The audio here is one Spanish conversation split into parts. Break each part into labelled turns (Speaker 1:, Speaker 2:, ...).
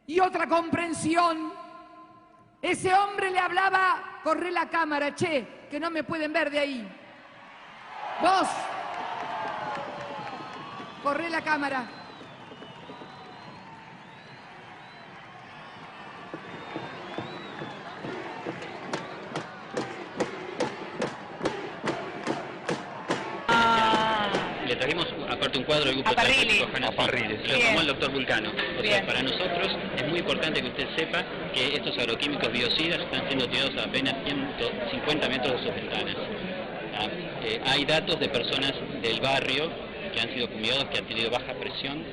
Speaker 1: y otra comprensión. Ese hombre le hablaba, corre la cámara, che, que no me pueden ver de ahí. Vos, corre la cámara.
Speaker 2: Le trajimos aparte un cuadro del grupo terapéutico Hanafí, lo tomó el doctor Vulcano. O sea, para nosotros es muy importante que usted sepa que estos agroquímicos biocidas están siendo tirados a apenas 150 metros de sus ventanas. Hay datos de personas del barrio que han sido fumigados, que han tenido baja presión,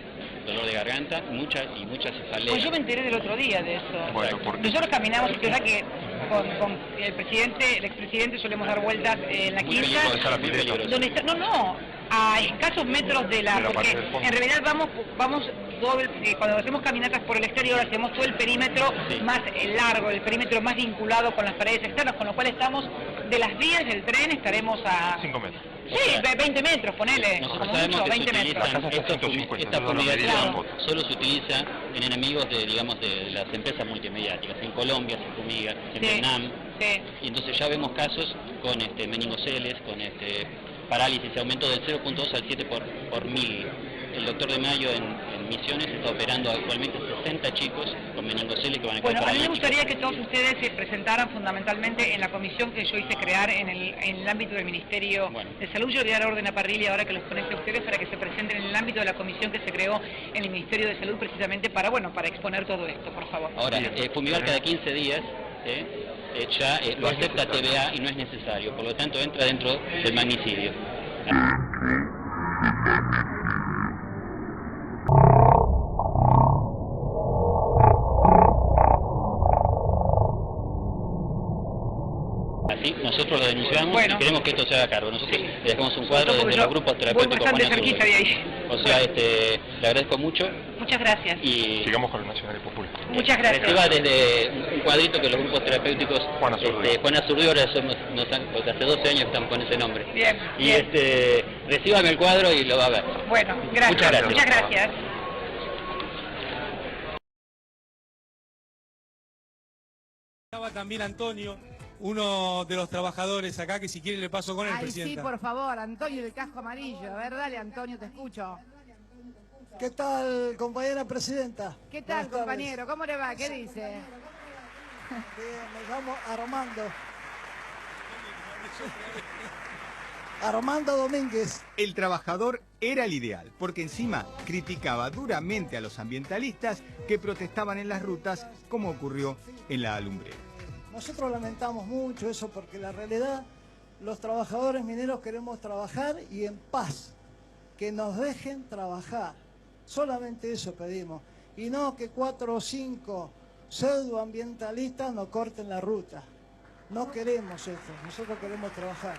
Speaker 2: dolor de garganta, muchas cefaleas.
Speaker 3: Pues yo me enteré del otro día de eso.
Speaker 2: Bueno,
Speaker 3: nosotros caminamos, es verdad que con el expresidente solemos dar vueltas en la quinta, donde está, a escasos metros de la, porque en realidad vamos todo cuando hacemos caminatas por el exterior hacemos todo el perímetro más largo, el perímetro más vinculado con las paredes externas, con lo cual estamos de las vías del tren estaremos a
Speaker 4: 5 metros.
Speaker 3: Sí, 20 metros, ponele.
Speaker 2: Nosotros sabemos que
Speaker 3: 20 metros.
Speaker 2: Esta fumigación solo se utiliza en enemigos de, digamos, de las empresas multimediáticas. En Colombia se fumiga, en Vietnam.
Speaker 3: Sí.
Speaker 2: Y entonces ya vemos casos con meningoceles, con parálisis, aumento del 0.2 al 7 por mil. El doctor de Mayo en Misiones está operando actualmente 60 chicos con meningoceles que van a quedar
Speaker 3: Bueno, a mí me
Speaker 2: paralíticos.
Speaker 3: gustaría que todos ustedes se presentaran fundamentalmente en la comisión que yo hice crear en el ámbito del Ministerio de Salud. Yo le voy a dar orden a Parrilli ahora que los conecte a ustedes para que se presenten en el ámbito de la comisión que se creó en el Ministerio de Salud precisamente para exponer todo esto, por favor.
Speaker 2: Ahora, fumigar cada 15 días ya lo acepta TVA y no es necesario, por lo tanto entra dentro del magnicidio. Así nosotros lo denunciamos y queremos que esto se haga cargo. Nosotros le dejamos un cuadro desde los grupos terapéuticos.
Speaker 3: Voy bastante cerquita de ahí.
Speaker 2: O sea, le agradezco mucho.
Speaker 3: Muchas gracias.
Speaker 2: Y
Speaker 4: sigamos con el Nacional y Popular.
Speaker 3: Muchas gracias.
Speaker 2: Reciba desde un cuadrito que los grupos terapéuticos Juana Zurduy, porque hace 12 años estamos con ese nombre.
Speaker 3: Bien.
Speaker 2: Y recíbame el cuadro y lo va a ver.
Speaker 3: Bueno, gracias.
Speaker 2: Muchas gracias.
Speaker 3: Muchas gracias.
Speaker 5: Estaba también Antonio, uno de los trabajadores acá, que si quiere le paso con el presidente.
Speaker 1: Sí, por favor, Antonio del casco amarillo. A ver, dale, Antonio, te escucho.
Speaker 6: ¿Qué tal, compañera presidenta?
Speaker 1: ¿Qué tal, compañero? ¿Cómo le va? ¿Qué dice?
Speaker 6: Bien, me llamo Armando. Armando Domínguez.
Speaker 7: El trabajador era el ideal, porque encima criticaba duramente a los ambientalistas que protestaban en las rutas, como ocurrió en la alumbrera.
Speaker 6: Nosotros lamentamos mucho eso porque la realidad, los trabajadores mineros queremos trabajar y en paz, que nos dejen trabajar. Solamente eso pedimos. Y no que 4 o 5 pseudoambientalistas nos corten la ruta. No queremos eso, nosotros queremos trabajar.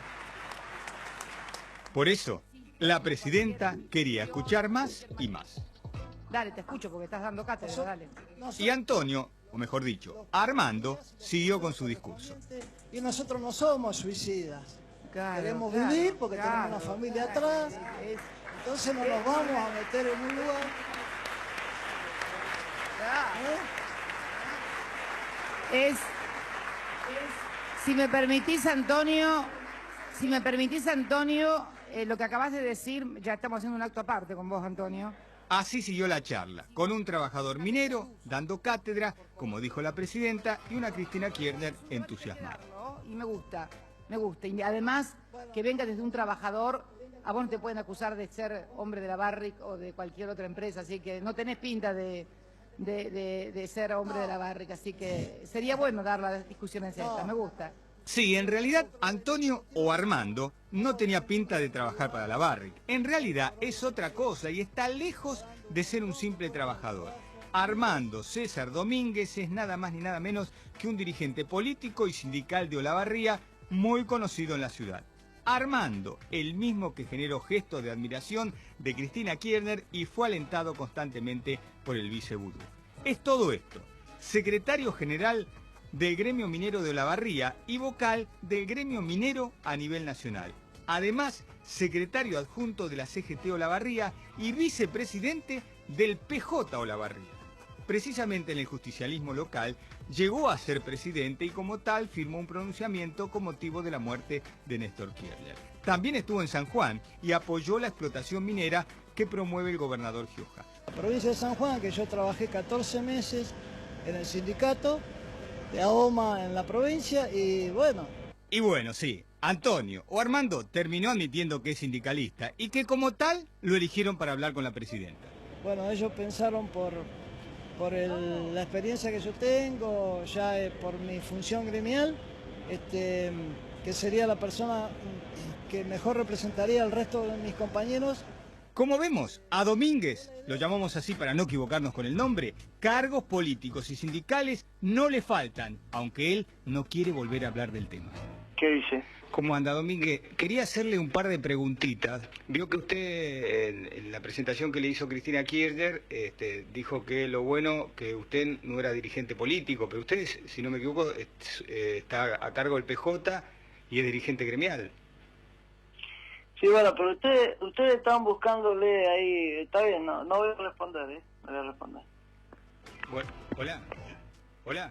Speaker 7: Por eso, la presidenta quería escuchar más y más.
Speaker 1: Dale, te escucho porque estás dando cátedra, dale.
Speaker 7: Y Antonio, o mejor dicho, Armando, siguió con su discurso.
Speaker 6: Y nosotros no somos suicidas.
Speaker 1: Claro,
Speaker 6: queremos
Speaker 1: claro,
Speaker 6: vivir porque
Speaker 1: claro,
Speaker 6: tenemos una familia atrás. Entonces no nos vamos a meter en un lugar.
Speaker 1: Si me permitís, Antonio, lo que acabas de decir, ya estamos haciendo un acto aparte con vos, Antonio.
Speaker 7: Así siguió la charla, con un trabajador minero dando cátedra, como dijo la presidenta, y una Cristina Kirchner entusiasmada.
Speaker 1: Y me gusta. Y además, que venga desde un trabajador, a vos no te pueden acusar de ser hombre de la Barrick o de cualquier otra empresa, así que no tenés pinta de ser hombre de la Barrick, así que sería bueno dar las discusiones estas, me gusta.
Speaker 7: Sí, en realidad Antonio o Armando no tenía pinta de trabajar para la Barrick. En realidad es otra cosa y está lejos de ser un simple trabajador. Armando César Domínguez es nada más ni nada menos que un dirigente político y sindical de Olavarría muy conocido en la ciudad. Armando, el mismo que generó gestos de admiración de Cristina Kirchner y fue alentado constantemente por el vice Vudú. Es todo esto, secretario general del gremio minero de Olavarría y vocal del gremio minero a nivel nacional. Además, secretario adjunto de la CGT Olavarría y vicepresidente del PJ Olavarría. precisamente en el justicialismo local, llegó a ser presidente y como tal firmó un pronunciamiento con motivo de la muerte de Néstor Kirchner. También estuvo en San Juan y apoyó la explotación minera que promueve el gobernador Gioja.
Speaker 6: La provincia de San Juan, que yo trabajé 14 meses en el sindicato de AOMA en la provincia y bueno,
Speaker 7: sí, Antonio o Armando terminó admitiendo que es sindicalista y que como tal lo eligieron para hablar con la presidenta.
Speaker 6: Bueno, ellos pensaron por la experiencia que yo tengo, ya por mi función gremial, que sería la persona que mejor representaría al resto de mis compañeros.
Speaker 7: Como vemos, a Domínguez, lo llamamos así para no equivocarnos con el nombre, cargos políticos y sindicales no le faltan, aunque él no quiere volver a hablar del tema.
Speaker 4: ¿Qué dice?
Speaker 7: ¿Cómo anda, Domínguez? Quería hacerle un par de preguntitas. Vio que usted, en la presentación que le hizo Cristina Kirchner, dijo que lo bueno que usted no era dirigente político, pero usted, si no me equivoco, está a cargo del PJ y es dirigente gremial.
Speaker 4: Sí, bueno, pero ustedes están buscándole ahí, está bien, no voy a responder, no voy a responder.
Speaker 7: Bueno, hola.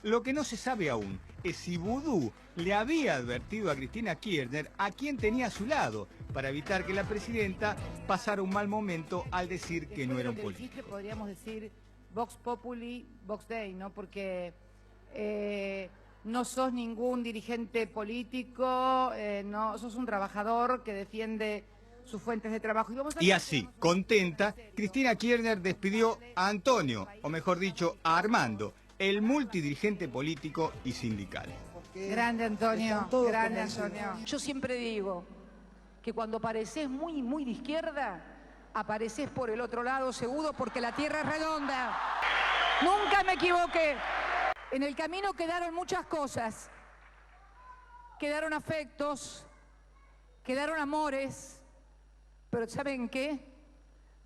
Speaker 7: Lo que no se sabe aún es si Vudú le había advertido a Cristina Kirchner a quién tenía a su lado para evitar que la presidenta pasara un mal momento al decir que no era un político.
Speaker 1: Dijiste, podríamos decir Vox Populi, Vox Dei, ¿no? Porque no sos ningún dirigente político, no sos un trabajador que defiende sus fuentes de trabajo.
Speaker 7: Y así, contenta, Cristina Kirchner despidió a Antonio, o mejor dicho, a Armando, el multidirigente político y sindical.
Speaker 1: Grande Antonio, grande Antonio.
Speaker 8: Yo siempre digo que cuando pareces muy de izquierda, apareces por el otro lado seguro porque la tierra es redonda. Nunca me equivoqué. En el camino quedaron muchas cosas. Quedaron afectos, quedaron amores, pero ¿saben qué?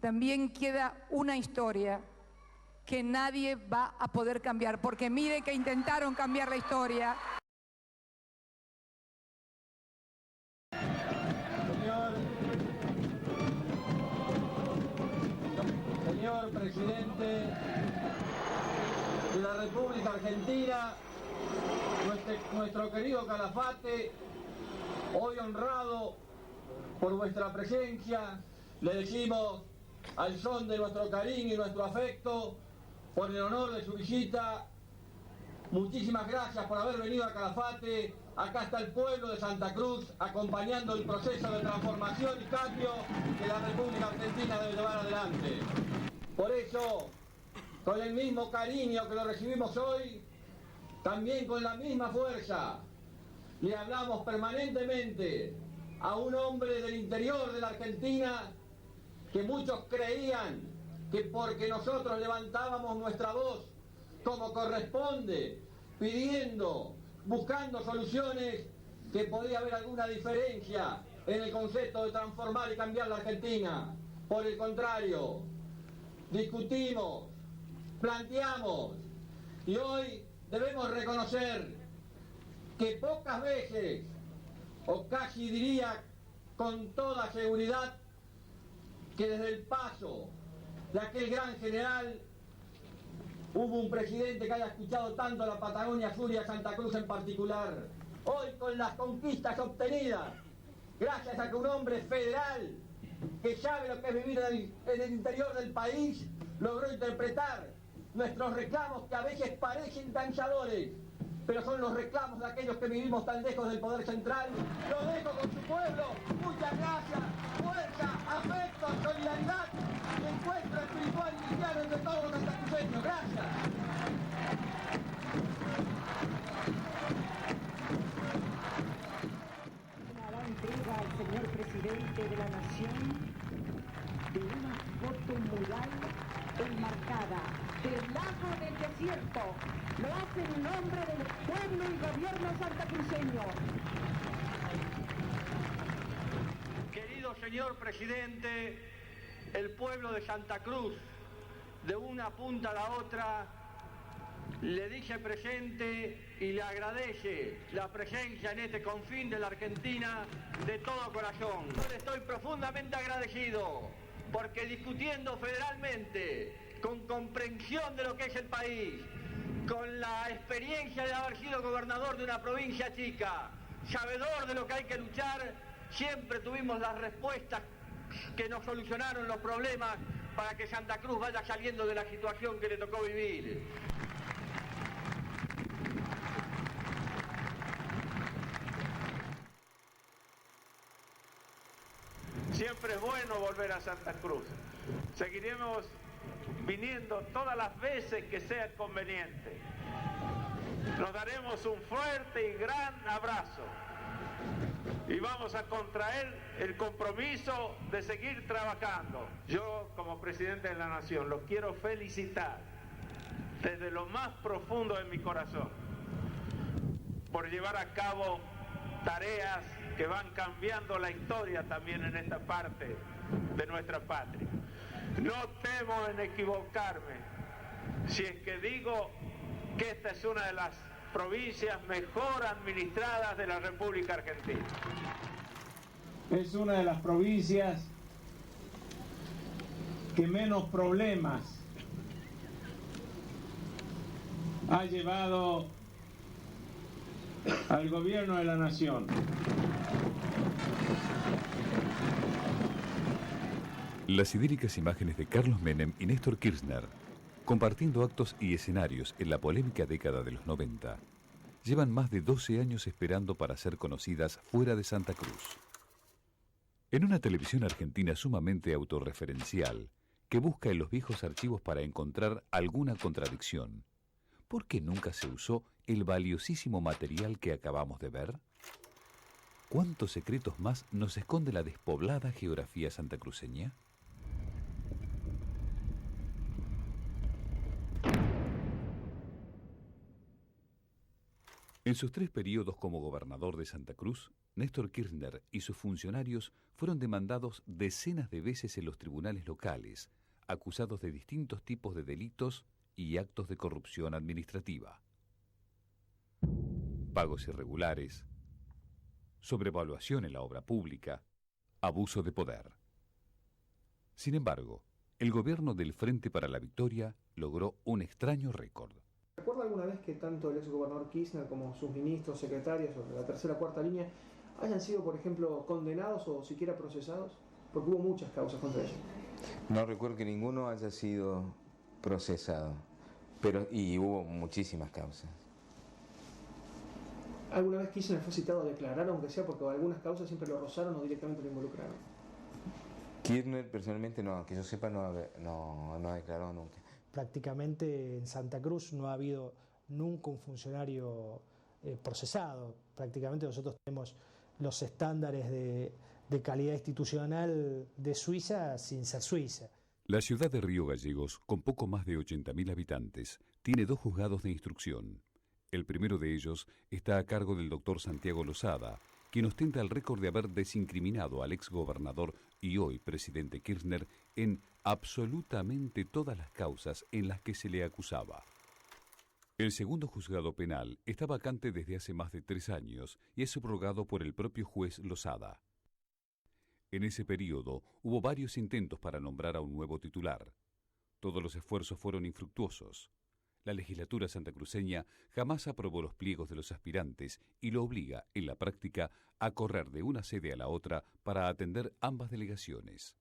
Speaker 8: También queda una historia que nadie va a poder cambiar, porque mire que intentaron cambiar la historia.
Speaker 9: Señor presidente de la República Argentina, nuestro querido Calafate, hoy honrado por vuestra presencia, le decimos al son de nuestro cariño y nuestro afecto, por el honor de su visita, muchísimas gracias por haber venido a Calafate. Acá está el pueblo de Santa Cruz acompañando el proceso de transformación y cambio que la República Argentina debe llevar adelante. Por eso, con el mismo cariño que lo recibimos hoy, también con la misma fuerza, le hablamos permanentemente a un hombre del interior de la Argentina que muchos creían que porque nosotros levantábamos nuestra voz como corresponde, pidiendo, buscando soluciones, que podía haber alguna diferencia en el concepto de transformar y cambiar la Argentina. Por el contrario, discutimos, planteamos, y hoy debemos reconocer que pocas veces, o casi diría con toda seguridad, que desde el paso de aquel gran general hubo un presidente que haya escuchado tanto a la Patagonia Sur y a Santa Cruz en particular. Hoy, con las conquistas obtenidas, gracias a que un hombre federal que sabe lo que es vivir en el interior del país, logró interpretar nuestros reclamos que a veces parecen cansadores, pero son los reclamos de aquellos que vivimos tan lejos del poder central. Lo dejo con su pueblo. Muchas gracias, fuerza, afecto, solidaridad, encuentro espiritual y cristiano entre todos los santacruceños. Gracias.
Speaker 10: Una entrega al señor presidente de la Nación de una foto mural enmarcada del lago del desierto. Lo hace en nombre del pueblo y gobierno santacruceño.
Speaker 9: Querido señor presidente, el pueblo de Santa Cruz, de una punta a la otra, le dice presente y le agradece la presencia en este confín de la Argentina de todo corazón. Estoy profundamente agradecido porque discutiendo federalmente, con comprensión de lo que es el país, con la experiencia de haber sido gobernador de una provincia chica, sabedor de lo que hay que luchar, siempre tuvimos las respuestas que nos solucionaron los problemas para que Santa Cruz vaya saliendo de la situación que le tocó vivir. Siempre es bueno volver a Santa Cruz. Seguiremos viniendo todas las veces que sea conveniente. Nos daremos un fuerte y gran abrazo y vamos a contraer el compromiso de seguir trabajando. Yo, como presidente de la Nación, los quiero felicitar desde lo más profundo de mi corazón por llevar a cabo tareas que van cambiando la historia también en esta parte de nuestra patria. No temo en equivocarme si es que digo que esta es una de las provincias mejor administradas de la República Argentina.
Speaker 11: Es una de las provincias que menos problemas ha llevado al gobierno de la nación.
Speaker 12: Las idílicas imágenes de Carlos Menem y Néstor Kirchner, compartiendo actos y escenarios en la polémica década de los 90, llevan más de 12 años esperando para ser conocidas fuera de Santa Cruz. En una televisión argentina sumamente autorreferencial, que busca en los viejos archivos para encontrar alguna contradicción, ¿por qué nunca se usó el valiosísimo material que acabamos de ver? ¿Cuántos secretos más nos esconde la despoblada geografía santacruceña? En sus 3 periodos como gobernador de Santa Cruz, Néstor Kirchner y sus funcionarios fueron demandados decenas de veces en los tribunales locales, acusados de distintos tipos de delitos y actos de corrupción administrativa. Pagos irregulares, sobrevaluación en la obra pública, abuso de poder. Sin embargo, el gobierno del Frente para la Victoria logró un extraño récord.
Speaker 13: ¿Recuerda alguna vez que tanto el exgobernador Kirchner como sus ministros, secretarios o de la tercera o cuarta línea hayan sido, por ejemplo, condenados o siquiera procesados? Porque hubo muchas causas contra ellos.
Speaker 14: No recuerdo que ninguno haya sido procesado, y hubo muchísimas causas.
Speaker 13: ¿Alguna vez Kirchner fue citado a declarar, aunque sea porque algunas causas siempre lo rozaron o directamente lo involucraron?
Speaker 14: Kirchner personalmente no, que yo sepa no ha declarado nunca.
Speaker 15: Prácticamente en Santa Cruz no ha habido nunca un funcionario procesado. Prácticamente nosotros tenemos los estándares de calidad institucional de Suiza sin ser Suiza.
Speaker 12: La ciudad de Río Gallegos, con poco más de 80.000 habitantes, tiene 2 juzgados de instrucción. El primero de ellos está a cargo del doctor Santiago Losada, quien ostenta el récord de haber desincriminado al exgobernador y hoy presidente Kirchner en absolutamente todas las causas en las que se le acusaba. El segundo juzgado penal está vacante desde hace más de 3 años y es subrogado por el propio juez Losada. En ese periodo hubo varios intentos para nombrar a un nuevo titular. Todos los esfuerzos fueron infructuosos. La legislatura santacruceña jamás aprobó los pliegos de los aspirantes y lo obliga, en la práctica, a correr de una sede a la otra para atender ambas delegaciones.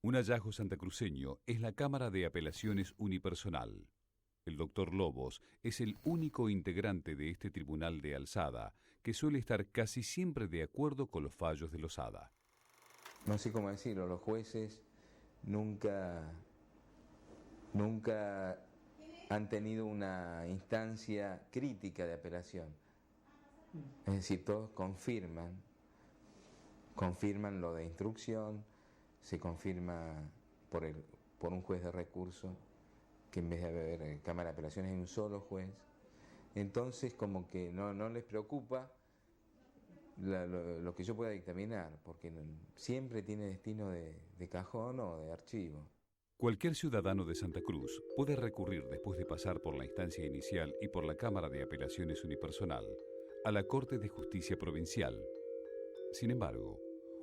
Speaker 12: Un hallazgo santacruceño es la Cámara de Apelaciones Unipersonal. El doctor Lobos es el único integrante de este tribunal de alzada que suele estar casi siempre de acuerdo con los fallos de Losada.
Speaker 14: No sé cómo decirlo, los jueces nunca han tenido una instancia crítica de apelación. Es decir, todos confirman lo de instrucción, se confirma por un juez de recurso, que en vez de haber Cámara de Apelaciones hay un solo juez. Entonces como que no les preocupa lo que yo pueda dictaminar, porque siempre tiene destino de cajón o de archivo.
Speaker 12: Cualquier ciudadano de Santa Cruz puede recurrir, después de pasar por la instancia inicial y por la Cámara de Apelaciones Unipersonal, a la Corte de Justicia Provincial. Sin embargo,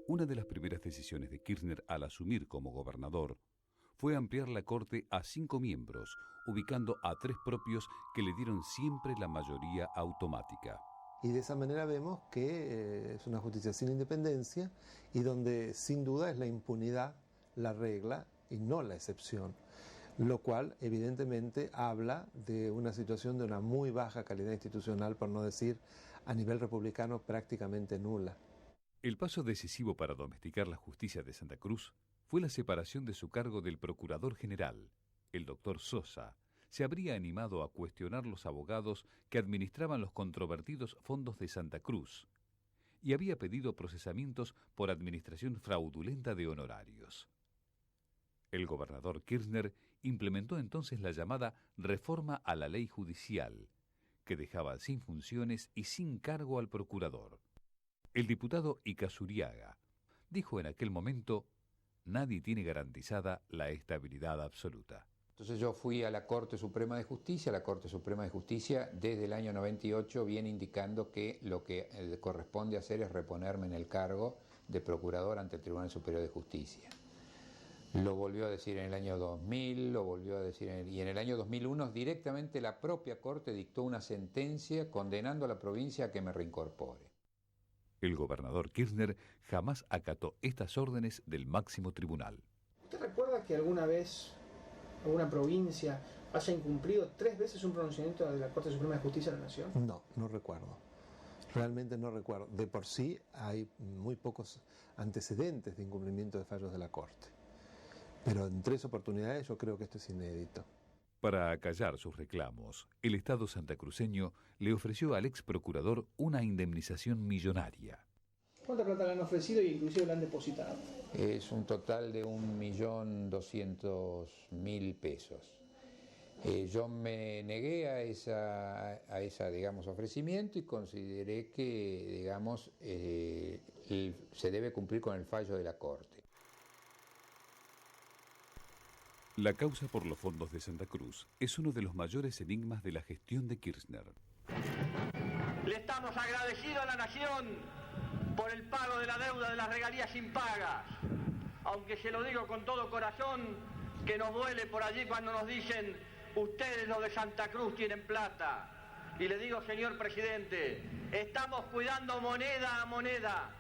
Speaker 12: Una de las primeras decisiones de Kirchner al asumir como gobernador fue ampliar la Corte a 5 miembros, ubicando a 3 propios que le dieron siempre la mayoría automática.
Speaker 16: Y de esa manera vemos que es una justicia sin independencia y donde sin duda es la impunidad la regla y no la excepción, lo cual evidentemente habla de una situación de una muy baja calidad institucional, por no decir a nivel republicano prácticamente nula.
Speaker 12: El paso decisivo para domesticar la justicia de Santa Cruz fue la separación de su cargo del procurador general. El doctor Sosa se habría animado a cuestionar los abogados que administraban los controvertidos fondos de Santa Cruz y había pedido procesamientos por administración fraudulenta de honorarios. El gobernador Kirchner implementó entonces la llamada reforma a la ley judicial, que dejaba sin funciones y sin cargo al procurador. El diputado Icazuriaga dijo en aquel momento: nadie tiene garantizada la estabilidad absoluta.
Speaker 17: Entonces yo fui a la Corte Suprema de Justicia. La Corte Suprema de Justicia desde el año 98 viene indicando que lo que corresponde hacer es reponerme en el cargo de procurador ante el Tribunal Superior de Justicia. Lo volvió a decir en el año 2000, lo volvió a decir y en el año 2001 directamente la propia Corte dictó una sentencia condenando a la provincia a que me reincorpore.
Speaker 12: El gobernador Kirchner jamás acató estas órdenes del máximo tribunal.
Speaker 13: ¿Usted recuerda que alguna vez alguna provincia haya incumplido 3 veces un pronunciamiento de la Corte Suprema de Justicia de la Nación?
Speaker 16: No, no recuerdo. Realmente no recuerdo. De por sí hay muy pocos antecedentes de incumplimiento de fallos de la Corte. Pero en 3 oportunidades yo creo que esto es inédito.
Speaker 12: Para acallar sus reclamos, el Estado santacruceño le ofreció al ex procurador una indemnización millonaria.
Speaker 13: ¿Cuánta plata le han ofrecido y inclusive le han depositado?
Speaker 17: Es un total de 1.200.000 pesos. Yo me negué a esa digamos, ofrecimiento y consideré que, digamos, se debe cumplir con el fallo de la Corte.
Speaker 12: La causa por los fondos de Santa Cruz es uno de los mayores enigmas de la gestión de Kirchner.
Speaker 9: Le estamos agradecidos a la Nación por el pago de la deuda de las regalías impagas, aunque se lo digo con todo corazón, que nos duele por allí cuando nos dicen: ustedes los de Santa Cruz tienen plata. Y le digo, señor presidente, estamos cuidando moneda a moneda,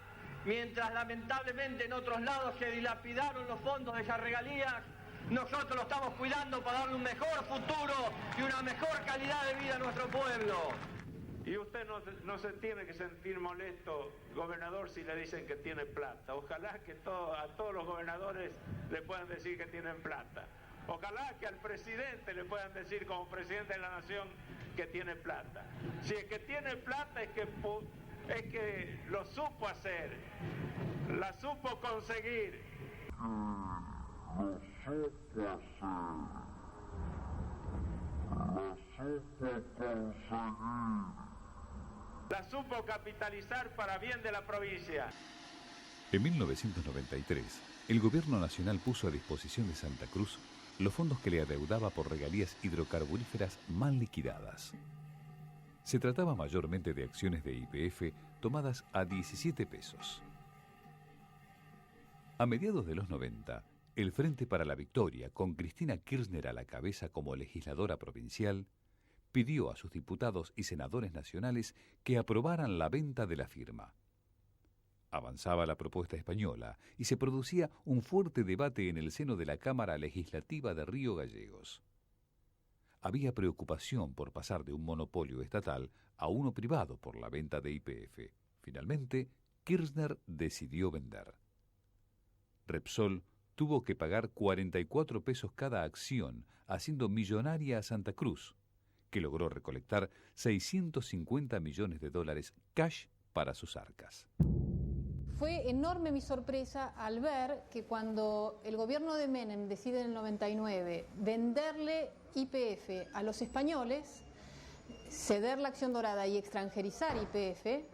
Speaker 9: mientras lamentablemente en otros lados se dilapidaron los fondos de esas regalías. Nosotros lo estamos cuidando para darle un mejor futuro y una mejor calidad de vida a nuestro pueblo.
Speaker 11: Y usted no se tiene que sentir molesto, gobernador, si le dicen que tiene plata. Ojalá que a todos los gobernadores le puedan decir que tienen plata. Ojalá que al presidente le puedan decir como presidente de la nación que tiene plata. Si es que tiene plata es que lo supo hacer, la supo conseguir. La supo capitalizar para bien de la provincia.
Speaker 12: En 1993, el gobierno nacional puso a disposición de Santa Cruz los fondos que le adeudaba por regalías hidrocarburíferas mal liquidadas. Se trataba mayormente de acciones de YPF tomadas a 17 pesos. A mediados de los 90, el Frente para la Victoria, con Cristina Kirchner a la cabeza como legisladora provincial, pidió a sus diputados y senadores nacionales que aprobaran la venta de la firma. Avanzaba la propuesta española y se producía un fuerte debate en el seno de la Cámara Legislativa de Río Gallegos. Había preocupación por pasar de un monopolio estatal a uno privado por la venta de YPF. Finalmente, Kirchner decidió vender. Repsol tuvo que pagar 44 pesos cada acción, haciendo millonaria a Santa Cruz, que logró recolectar $650 millones cash para sus arcas.
Speaker 18: Fue enorme mi sorpresa al ver que cuando el gobierno de Menem decide en el 99 venderle YPF a los españoles, ceder la acción dorada y extranjerizar YPF,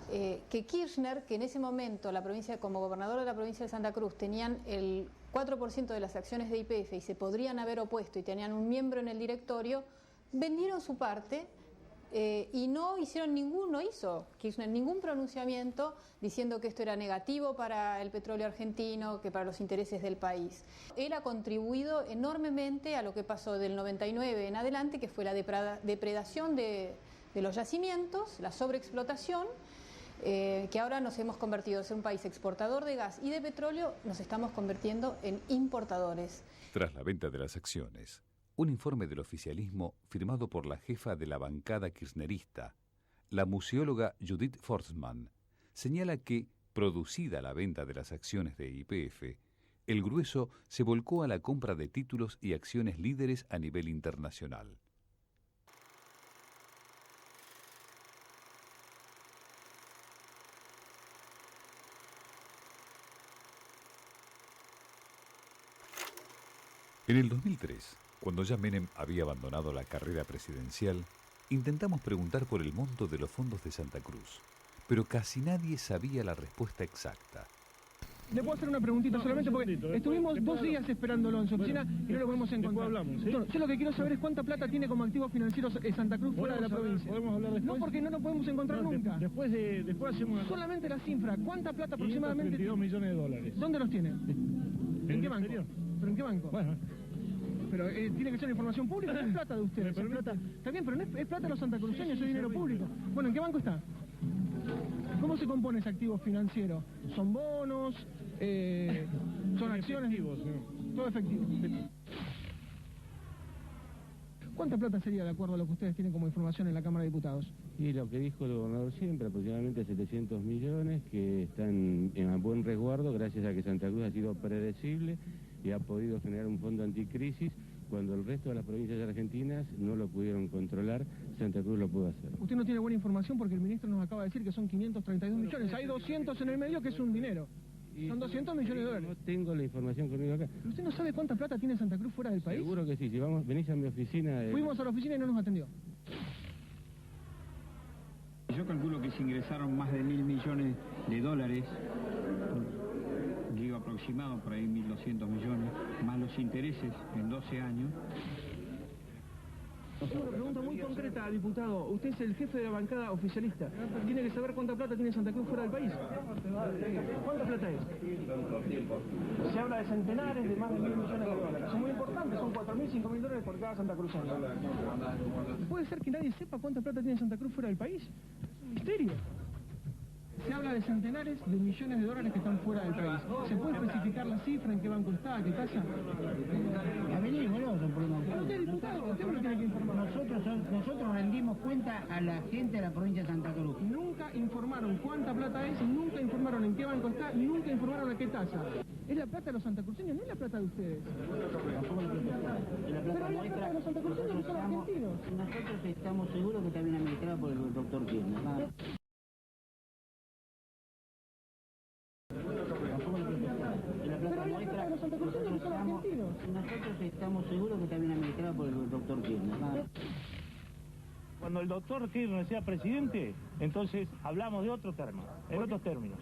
Speaker 18: que Kirchner, que en ese momento la provincia, como gobernador de la provincia de Santa Cruz, tenían el 4% de las acciones de YPF y se podrían haber opuesto y tenían un miembro en el directorio, vendieron su parte y no hizo Kirchner ningún pronunciamiento diciendo que esto era negativo para el petróleo argentino, que para los intereses del país. Él ha contribuido enormemente a lo que pasó del 99 en adelante, que fue la depredación de los yacimientos, la sobreexplotación, que ahora nos hemos convertido en un país exportador de gas y de petróleo, nos estamos convirtiendo en importadores.
Speaker 12: Tras la venta de las acciones, un informe del oficialismo firmado por la jefa de la bancada kirchnerista, la museóloga Judith Forsman, señala que, producida la venta de las acciones de YPF, el grueso se volcó a la compra de títulos y acciones líderes a nivel internacional. En el 2003, cuando ya Menem había abandonado la carrera presidencial, intentamos preguntar por el monto de los fondos de Santa Cruz, pero casi nadie sabía la respuesta exacta.
Speaker 13: Le puedo hacer una preguntita solamente porque estuvimos 2 días esperándolo en su oficina y no lo podemos encontrar. Hablamos, ¿sí? Yo lo que quiero saber es cuánta plata tiene como activos financieros Santa Cruz fuera de la provincia. ¿Podemos hablar después? No, porque no lo podemos encontrar nunca. Después hacemos una... Solamente la cifra. ¿Cuánta plata aproximadamente? 22 millones de dólares. ¿Dónde los tiene? ¿En qué banco? ¿Pero en qué banco? Bueno... Pero tiene que ser información pública, no es plata de ustedes. Es plata. Está bien, pero no es plata de los santacruceños, es dinero público. Bueno, ¿en qué banco está? ¿Cómo se compone ese activo financiero? ¿Son bonos? ¿Son acciones? Efectivos, no. Todo efectivo. ¿Cuánta plata sería de acuerdo a lo que ustedes tienen como información en la Cámara de Diputados?
Speaker 19: Y lo que dijo el gobernador siempre, aproximadamente 700 millones que están en buen resguardo gracias a que Santa Cruz ha sido predecible y ha podido generar un fondo anticrisis. Cuando el resto de las provincias argentinas no lo pudieron controlar, Santa Cruz lo pudo hacer.
Speaker 13: Usted no tiene buena información porque el ministro nos acaba de decir que son 532 millones. Hay 200 en el medio que es un dinero. Son 200 millones de dólares.
Speaker 19: No tengo la información conmigo acá.
Speaker 13: ¿Usted no sabe cuánta plata tiene Santa Cruz fuera del país?
Speaker 19: Seguro que sí. Si venís a mi oficina...
Speaker 13: Fuimos a la oficina y no nos atendió.
Speaker 20: Yo calculo que se ingresaron más de 1.000 millones de dólares, digo aproximado, por ahí 1.200 millones, más los intereses en 12 años.
Speaker 13: Tengo una pregunta muy concreta, diputado. Usted es el jefe de la bancada oficialista. Tiene que saber cuánta plata tiene Santa Cruz fuera del país. ¿Cuánta plata es? Se habla de centenares, de más de 1.000 millones de dólares. Son muy importantes, son 4.000, 5.000 dólares por cada santacruceño. ¿Puede ser que nadie sepa cuánta plata tiene Santa Cruz fuera del país? Es un misterio. Se habla de centenares de millones de dólares que están fuera del país. ¿Se puede especificar la cifra, en qué banco está, qué tasa? Usted, diputado, usted lo tiene que informar.
Speaker 21: Nosotros rendimos cuenta a la gente de la provincia de Santa Cruz.
Speaker 13: Nunca informaron cuánta plata es, nunca informaron en qué banco está, nunca informaron a qué tasa. Es la plata de los santacruceños, no es la plata de ustedes. Pero es la plata de los santacruceños que son argentinos.
Speaker 21: Nosotros estamos seguros que está bien administrado por el doctor Kirchner. Nosotros estamos seguros que está bien administrado por el doctor Kirchner.
Speaker 22: Cuando el doctor Kirchner sea presidente, entonces hablamos de otros términos, en otros términos.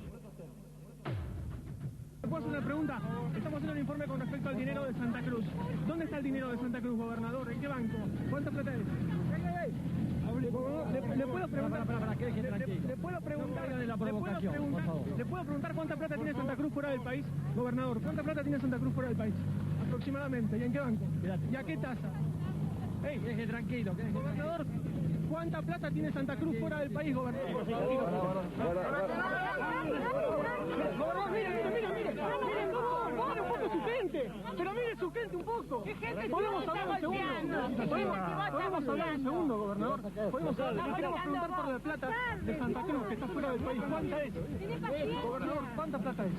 Speaker 13: ¿Puedo hacer una pregunta? Estamos haciendo un informe con respecto al dinero de Santa Cruz. ¿Dónde está el dinero de Santa Cruz, gobernador? ¿En qué banco? ¿Cuánta plata es? ¿Le puedo preguntar? ¿Le puedo preguntar cuánta plata tiene Santa Cruz fuera del país? Gobernador, ¿cuánta plata tiene Santa Cruz fuera del país? Aproximadamente. ¿Y en qué banco? ¿Y a qué tasa? Deje tranquilo. Gobernador, ¿cuánta plata tiene Santa Cruz fuera del país, gobernador? Gobernador, mire un poco su gente, pero mire su gente un poco. ¿Podemos hablar un segundo? ¿Podemos hablar un segundo, gobernador? Le queremos preguntar por la plata de Santa Cruz, que está fuera del país. ¿Cuánta es? Gobernador, ¿cuánta plata es?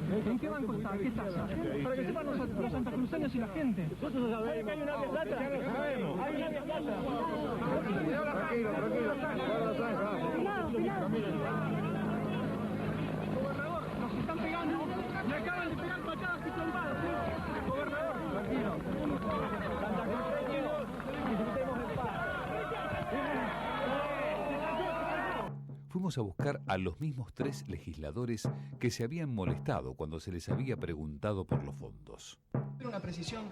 Speaker 13: ¿En qué banco está? ¿Qué tasa? Para que sepan los santacruceños y la gente. Nosotros sabemos que hay una plata. Sabemos. Hay una plata. Gobernador, nos están pegando. Me acaban de pegar patadas y trompadas. Gobernador, tranquilo. Santacruceños, disfrutemos de paz.
Speaker 12: Fuimos a buscar a los mismos 3 legisladores que se habían molestado cuando se les había preguntado por los fondos.
Speaker 13: Una precisión.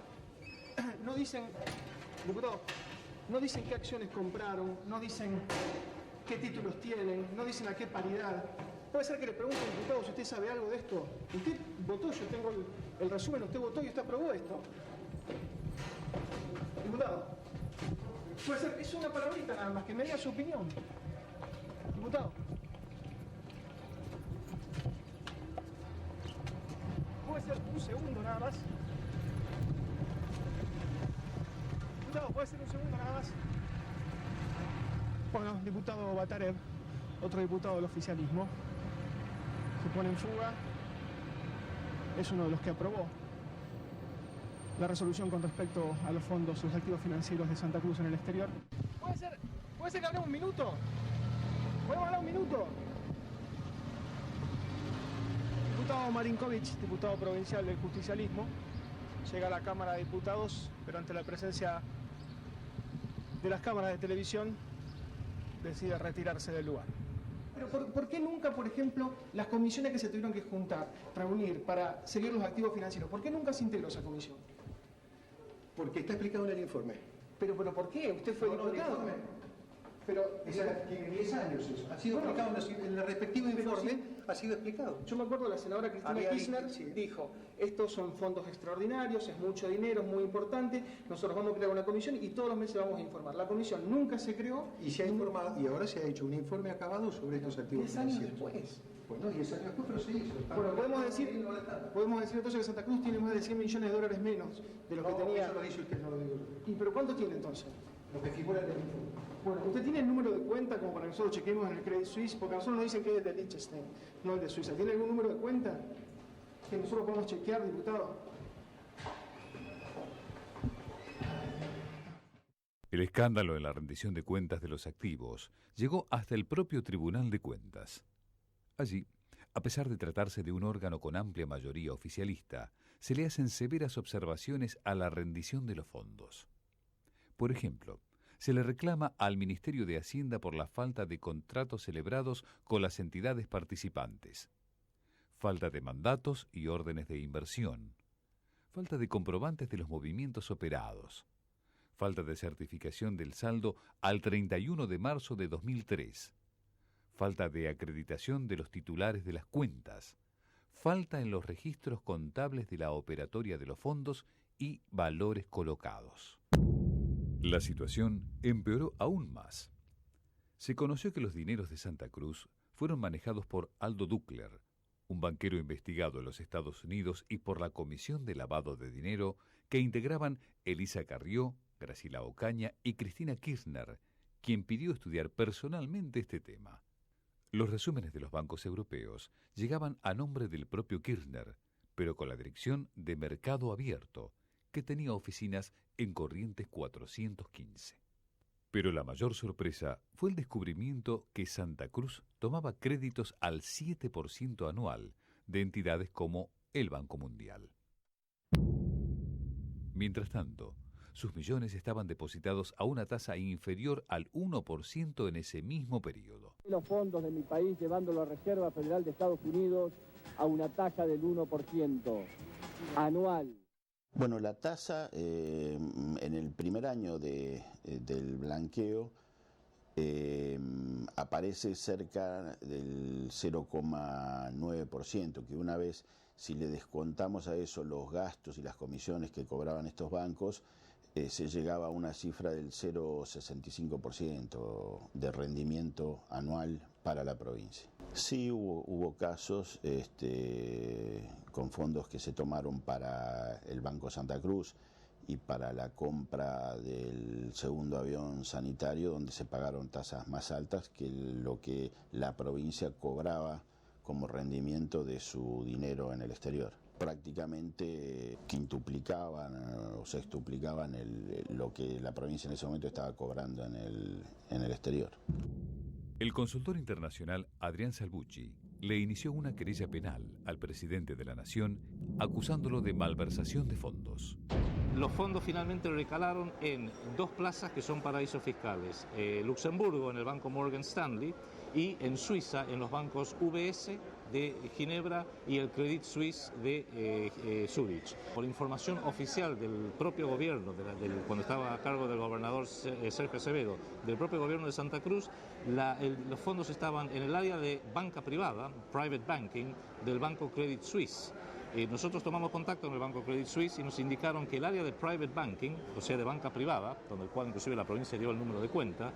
Speaker 13: No dicen, diputado, no dicen qué acciones compraron, no dicen qué títulos tienen, no dicen a qué paridad. Puede ser que le pregunte al diputado si usted sabe algo de esto. Usted votó, yo tengo el resumen, usted votó y usted aprobó esto. Diputado, puede ser, es una palabrita nada más, que me diga su opinión. Diputado. Puede ser un segundo nada más. Diputado, puede ser un segundo nada más. Bueno, diputado Batarev, otro diputado del oficialismo, se pone en fuga, es uno de los que aprobó la resolución con respecto a los fondos, los activos financieros de Santa Cruz en el exterior. ¿Puede ser que hablemos un minuto? ¿Podemos hablar un minuto? Diputado Marinkovic, diputado provincial del justicialismo, llega a la Cámara de Diputados, pero ante la presencia de las cámaras de televisión, decide retirarse del lugar. Pero ¿por qué nunca, por ejemplo, las comisiones que se tuvieron que juntar, reunir para seguir los activos financieros, por qué nunca se integró esa comisión?
Speaker 2: Porque está explicado en el informe.
Speaker 13: ¿Pero por qué? Usted fue diputado. Pero
Speaker 2: tiene 10 años eso. Ha sido explicado en el respectivo informe, ha sido explicado.
Speaker 13: Yo me acuerdo, la senadora Cristina Kirchner dijo, estos son fondos extraordinarios, es mucho dinero, es muy importante, nosotros vamos a crear una comisión y todos los meses vamos a informar. La comisión nunca se creó.
Speaker 2: Y se ha informado, y ahora se ha hecho un informe acabado sobre estos activos
Speaker 13: 10 años
Speaker 2: financieros.
Speaker 13: después.
Speaker 2: Bueno, 10 años después, pero se hizo.
Speaker 13: Bueno, podemos decir entonces que Santa Cruz tiene más de 100 millones de dólares menos de lo que tenía.
Speaker 2: Eso lo dice usted, no lo digo yo.
Speaker 13: ¿Y pero cuánto tiene entonces?
Speaker 2: Lo que figura en el informe.
Speaker 13: Bueno, ¿usted tiene el número de cuenta como para que nosotros chequemos en el Credit Suisse? Porque a nosotros nos dicen que es de Liechtenstein, no el de Suiza. ¿Tiene algún número de cuenta que nosotros podemos chequear, diputado?
Speaker 12: El escándalo en la rendición de cuentas de los activos llegó hasta el propio Tribunal de Cuentas. Allí, a pesar de tratarse de un órgano con amplia mayoría oficialista, se le hacen severas observaciones a la rendición de los fondos. Por ejemplo, se le reclama al Ministerio de Hacienda por la falta de contratos celebrados con las entidades participantes, falta de mandatos y órdenes de inversión, falta de comprobantes de los movimientos operados, falta de certificación del saldo al 31 de marzo de 2003, falta de acreditación de los titulares de las cuentas, falta en los registros contables de la operatoria de los fondos y valores colocados. La situación empeoró aún más. Se conoció que los dineros de Santa Cruz fueron manejados por Aldo Duckler, un banquero investigado en los Estados Unidos, y por la Comisión de Lavado de Dinero que integraban Elisa Carrió, Graciela Ocaña y Cristina Kirchner, quien pidió estudiar personalmente este tema. Los resúmenes de los bancos europeos llegaban a nombre del propio Kirchner, pero con la dirección de Mercado Abierto, que tenía oficinas en Corrientes 415. Pero la mayor sorpresa fue el descubrimiento que Santa Cruz tomaba créditos al 7% anual de entidades como el Banco Mundial. Mientras tanto, sus millones estaban depositados a una tasa inferior al 1% en ese mismo periodo.
Speaker 3: Los fondos de mi país llevando la Reserva Federal de Estados Unidos a una tasa del 1% anual.
Speaker 23: Bueno, la tasa en el primer año del blanqueo aparece cerca del 0,9%, que una vez, si le descontamos a eso los gastos y las comisiones que cobraban estos bancos, se llegaba a una cifra del 0,65% de rendimiento anual para la provincia. Sí hubo casos con fondos que se tomaron para el Banco Santa Cruz y para la compra del segundo avión sanitario, donde se pagaron tasas más altas que lo que la provincia cobraba como rendimiento de su dinero en el exterior. Prácticamente quintuplicaban o sextuplicaban lo que la provincia en ese momento estaba cobrando en el exterior.
Speaker 12: El consultor internacional Adrián Salvucci le inició una querella penal al presidente de la Nación acusándolo de malversación de fondos.
Speaker 24: Los fondos finalmente recalaron en dos plazas que son paraísos fiscales, Luxemburgo en el banco Morgan Stanley y en Suiza en los bancos UBS, de Ginebra y el Credit Suisse de Zurich. Por información oficial del propio gobierno, cuando estaba a cargo del gobernador Sergio Acevedo, del propio gobierno de Santa Cruz, los fondos estaban en el área de banca privada, private banking, del banco Credit Suisse. Nosotros tomamos contacto con el Banco Credit Suisse y nos indicaron que el área de private banking, o sea de banca privada, donde el cual inclusive la provincia dio el número de cuenta,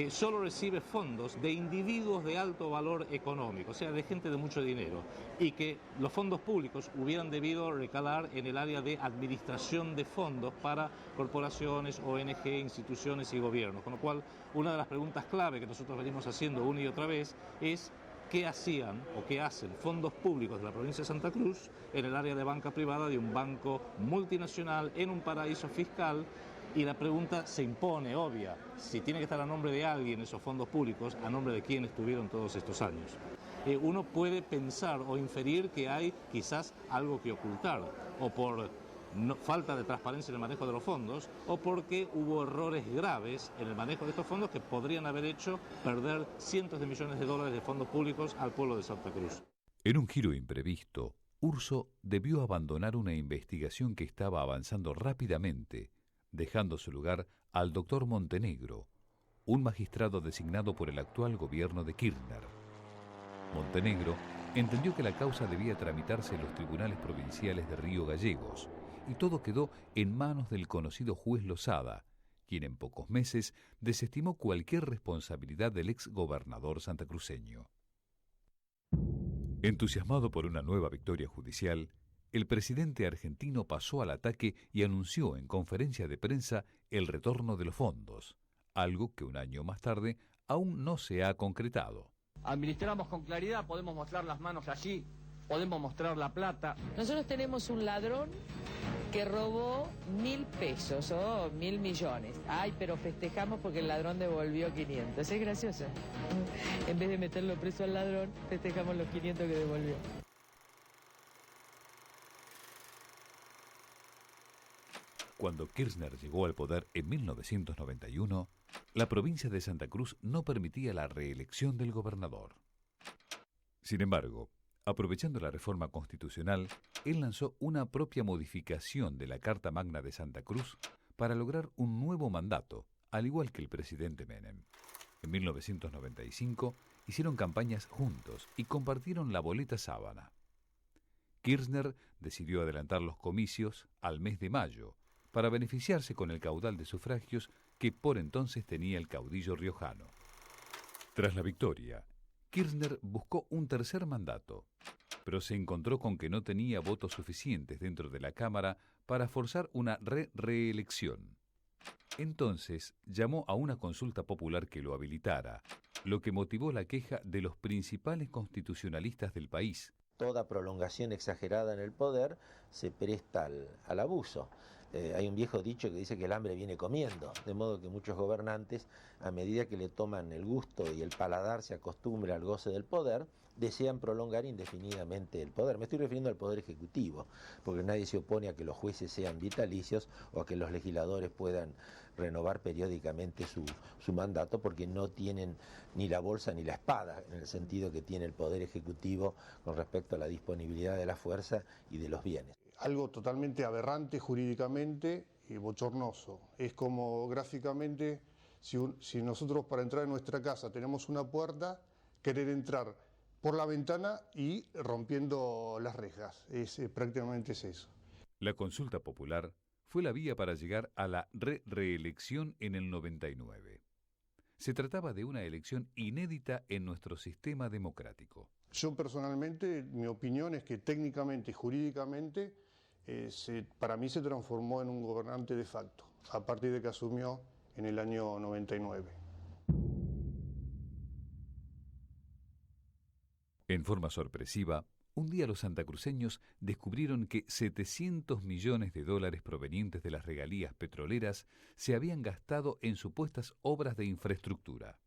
Speaker 24: solo recibe fondos de individuos de alto valor económico, o sea de gente de mucho dinero, y que los fondos públicos hubieran debido recalar en el área de administración de fondos para corporaciones, ONG, instituciones y gobiernos. Con lo cual, una de las preguntas clave que nosotros venimos haciendo una y otra vez es: ¿qué hacían o qué hacen fondos públicos de la provincia de Santa Cruz en el área de banca privada de un banco multinacional en un paraíso fiscal? Y la pregunta se impone, obvia: si tiene que estar a nombre de alguien esos fondos públicos, ¿a nombre de quién estuvieron todos estos años? Uno puede pensar o inferir que hay quizás algo que ocultar, o por falta de transparencia en el manejo de los fondos, o porque hubo errores graves en el manejo de estos fondos que podrían haber hecho perder cientos de millones de dólares de fondos públicos al pueblo de Santa Cruz.
Speaker 12: En un giro imprevisto, Urso debió abandonar una investigación que estaba avanzando rápidamente, dejando su lugar al doctor Montenegro, un magistrado designado por el actual gobierno de Kirchner. Montenegro entendió que la causa debía tramitarse en los tribunales provinciales de Río Gallegos, y todo quedó en manos del conocido juez Losada, quien en pocos meses desestimó cualquier responsabilidad del ex gobernador santacruceño. Entusiasmado por una nueva victoria judicial, el presidente argentino pasó al ataque y anunció en conferencia de prensa el retorno de los fondos, algo que un año más tarde aún no se ha concretado.
Speaker 3: Administramos con claridad, podemos mostrar las manos allí, podemos mostrar la plata.
Speaker 4: Nosotros tenemos un ladrón que robó 1.000 pesos o 1.000 millones. Ay, pero festejamos porque el ladrón devolvió 500. Es gracioso. En vez de meterlo preso al ladrón, festejamos los 500 que devolvió.
Speaker 12: Cuando Kirchner llegó al poder en 1991, la provincia de Santa Cruz no permitía la reelección del gobernador. Sin embargo, aprovechando la reforma constitucional, él lanzó una propia modificación de la Carta Magna de Santa Cruz para lograr un nuevo mandato, al igual que el presidente Menem. En 1995 hicieron campañas juntos y compartieron la boleta sábana. Kirchner decidió adelantar los comicios al mes de mayo para beneficiarse con el caudal de sufragios que por entonces tenía el caudillo riojano. Tras la victoria, Kirchner buscó un tercer mandato, pero se encontró con que no tenía votos suficientes dentro de la Cámara para forzar una reelección. Entonces llamó a una consulta popular que lo habilitara, lo que motivó la queja de los principales constitucionalistas del país.
Speaker 5: Toda prolongación exagerada en el poder se presta al abuso. Hay un viejo dicho que dice que el hambre viene comiendo, de modo que muchos gobernantes, a medida que le toman el gusto y el paladar se acostumbra al goce del poder, desean prolongar indefinidamente el poder. Me estoy refiriendo al poder ejecutivo, porque nadie se opone a que los jueces sean vitalicios o a que los legisladores puedan renovar periódicamente su mandato, porque no tienen ni la bolsa ni la espada, en el sentido que tiene el poder ejecutivo con respecto a la disponibilidad de la fuerza y de los bienes.
Speaker 6: Algo totalmente aberrante jurídicamente y bochornoso. Es como gráficamente, si nosotros para entrar en nuestra casa tenemos una puerta, querer entrar por la ventana y rompiendo las rejas. Prácticamente es eso.
Speaker 12: La consulta popular fue la vía para llegar a la reelección en el 99. Se trataba de una elección inédita en nuestro sistema democrático.
Speaker 6: Yo personalmente, mi opinión es que técnicamente y jurídicamente para mí se transformó en un gobernante de facto, a partir de que asumió en el año 99.
Speaker 12: En forma sorpresiva, un día los santacruceños descubrieron que 700 millones de dólares provenientes de las regalías petroleras se habían gastado en supuestas obras de infraestructura.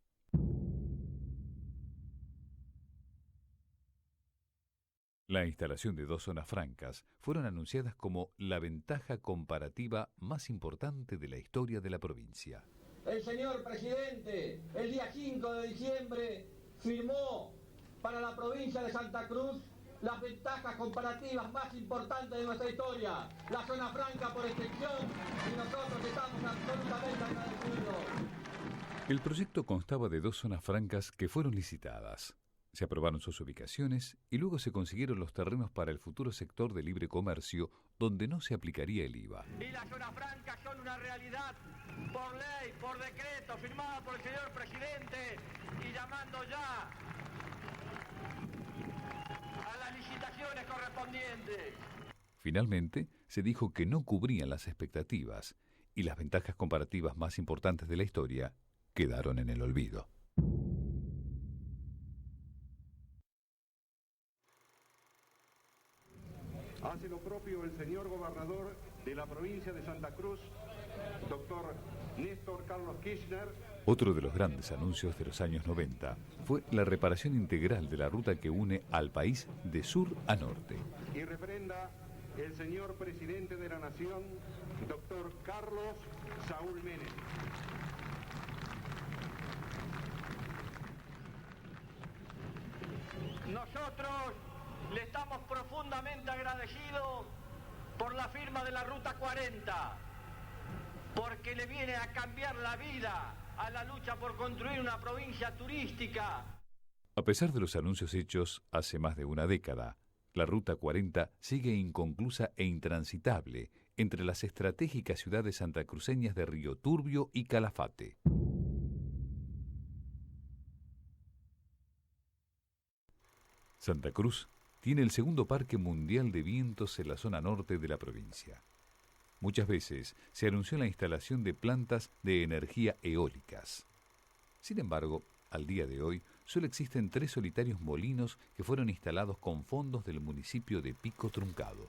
Speaker 12: La instalación de 2 zonas francas fueron anunciadas como la ventaja comparativa más importante de la historia de la provincia.
Speaker 9: El señor presidente, el día 5 de diciembre, firmó para la provincia de Santa Cruz las ventajas comparativas más importantes de nuestra historia, la zona franca por extensión, y nosotros estamos absolutamente agradecidos.
Speaker 12: El proyecto constaba de 2 zonas francas que fueron licitadas. Se aprobaron sus ubicaciones y luego se consiguieron los terrenos para el futuro sector de libre comercio donde no se aplicaría el IVA.
Speaker 9: Y las zonas francas son una realidad por ley, por decreto, firmada por el señor presidente y llamando ya a las licitaciones correspondientes.
Speaker 12: Finalmente, se dijo que no cubrían las expectativas y las ventajas comparativas más importantes de la historia quedaron en el olvido.
Speaker 1: Hace lo propio el señor gobernador de la provincia de Santa Cruz, doctor Néstor Carlos Kirchner.
Speaker 12: Otro de los grandes anuncios de los años 90 fue la reparación integral de la ruta que une al país de sur a norte.
Speaker 1: Y refrenda el señor presidente de la Nación, doctor Carlos Saúl Menem.
Speaker 9: Nosotros le estamos profundamente agradecidos por la firma de la Ruta 40, porque le viene a cambiar la vida a la lucha por construir una provincia turística.
Speaker 12: A pesar de los anuncios hechos hace más de una década, la Ruta 40 sigue inconclusa e intransitable entre las estratégicas ciudades santacruceñas de Río Turbio y Calafate. Santa Cruz tiene el segundo parque mundial de vientos en la zona norte de la provincia. Muchas veces se anunció la instalación de plantas de energía eólicas. Sin embargo, al día de hoy, solo existen 3 solitarios molinos que fueron instalados con fondos del municipio de Pico Truncado.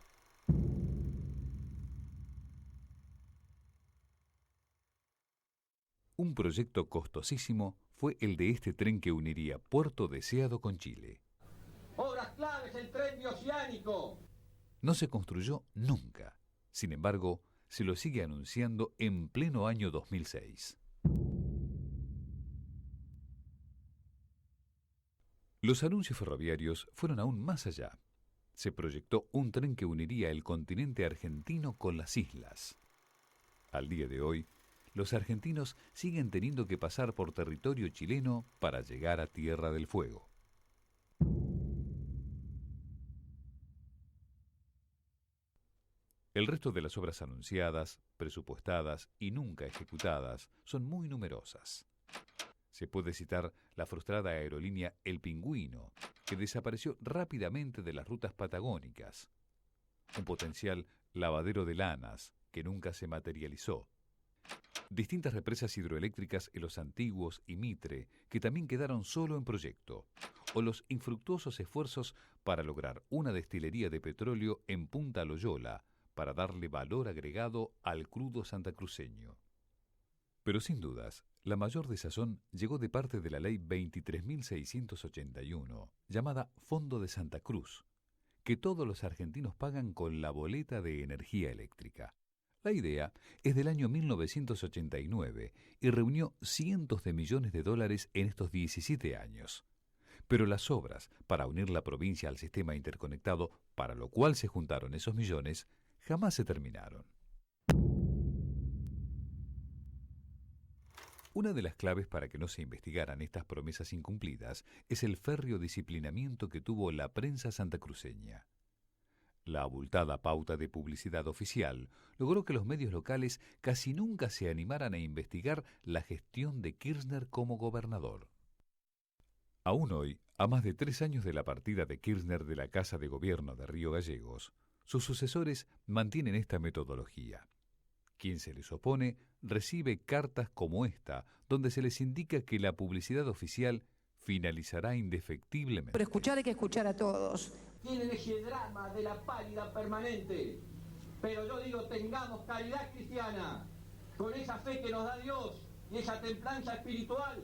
Speaker 12: Un proyecto costosísimo fue el de este tren que uniría Puerto Deseado con Chile.
Speaker 9: Obras claves, el tren bioceánico.
Speaker 12: No se construyó nunca. Sin embargo, se lo sigue anunciando en pleno año 2006. Los anuncios ferroviarios fueron aún más allá. Se proyectó un tren que uniría el continente argentino con las islas. Al día de hoy, los argentinos siguen teniendo que pasar por territorio chileno para llegar a Tierra del Fuego. El resto de las obras anunciadas, presupuestadas y nunca ejecutadas son muy numerosas. Se puede citar la frustrada aerolínea El Pingüino, que desapareció rápidamente de las rutas patagónicas. Un potencial lavadero de lanas, que nunca se materializó. Distintas represas hidroeléctricas en Los Antiguos y Mitre, que también quedaron solo en proyecto. O los infructuosos esfuerzos para lograr una destilería de petróleo en Punta Loyola, para darle valor agregado al crudo santacruceño. Pero sin dudas, la mayor desazón llegó de parte de la ley 23.681, llamada Fondo de Santa Cruz, que todos los argentinos pagan con la boleta de energía eléctrica. La idea es del año 1989 y reunió cientos de millones de dólares en estos 17 años. Pero las obras para unir la provincia al sistema interconectado, para lo cual se juntaron esos millones, jamás se terminaron. Una de las claves para que no se investigaran estas promesas incumplidas es el férreo disciplinamiento que tuvo la prensa santacruceña. La abultada pauta de publicidad oficial logró que los medios locales casi nunca se animaran a investigar la gestión de Kirchner como gobernador. Aún hoy, a más de 3 años de la partida de Kirchner de la Casa de Gobierno de Río Gallegos, sus sucesores mantienen esta metodología. Quien se les opone recibe cartas como esta, donde se les indica que la publicidad oficial finalizará indefectiblemente.
Speaker 7: Pero escuchar hay que escuchar a todos.
Speaker 9: Tienen ese drama de la pálida permanente. Pero yo digo, tengamos caridad cristiana, con esa fe que nos da Dios y esa templanza espiritual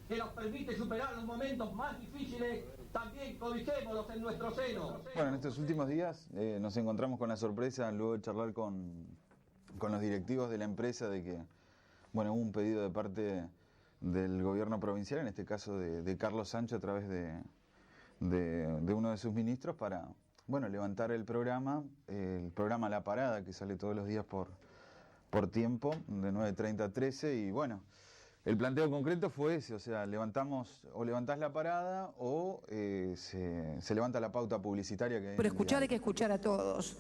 Speaker 9: que nos permite superar los momentos más difíciles, también codicémoslos en nuestro seno.
Speaker 8: Bueno, en estos últimos días nos encontramos con la sorpresa, luego de charlar con los directivos de la empresa, de que hubo un pedido de parte del gobierno provincial, en este caso de Carlos Sancho, a través de de uno de sus ministros para, bueno, levantar el programa La Parada, que sale todos los días por tiempo, de 9:30 a 13, y bueno, el planteo concreto fue ese, o sea, levantás la parada o se levanta la pauta publicitaria que hay.
Speaker 7: Pero escuchar hay que escuchar a todos.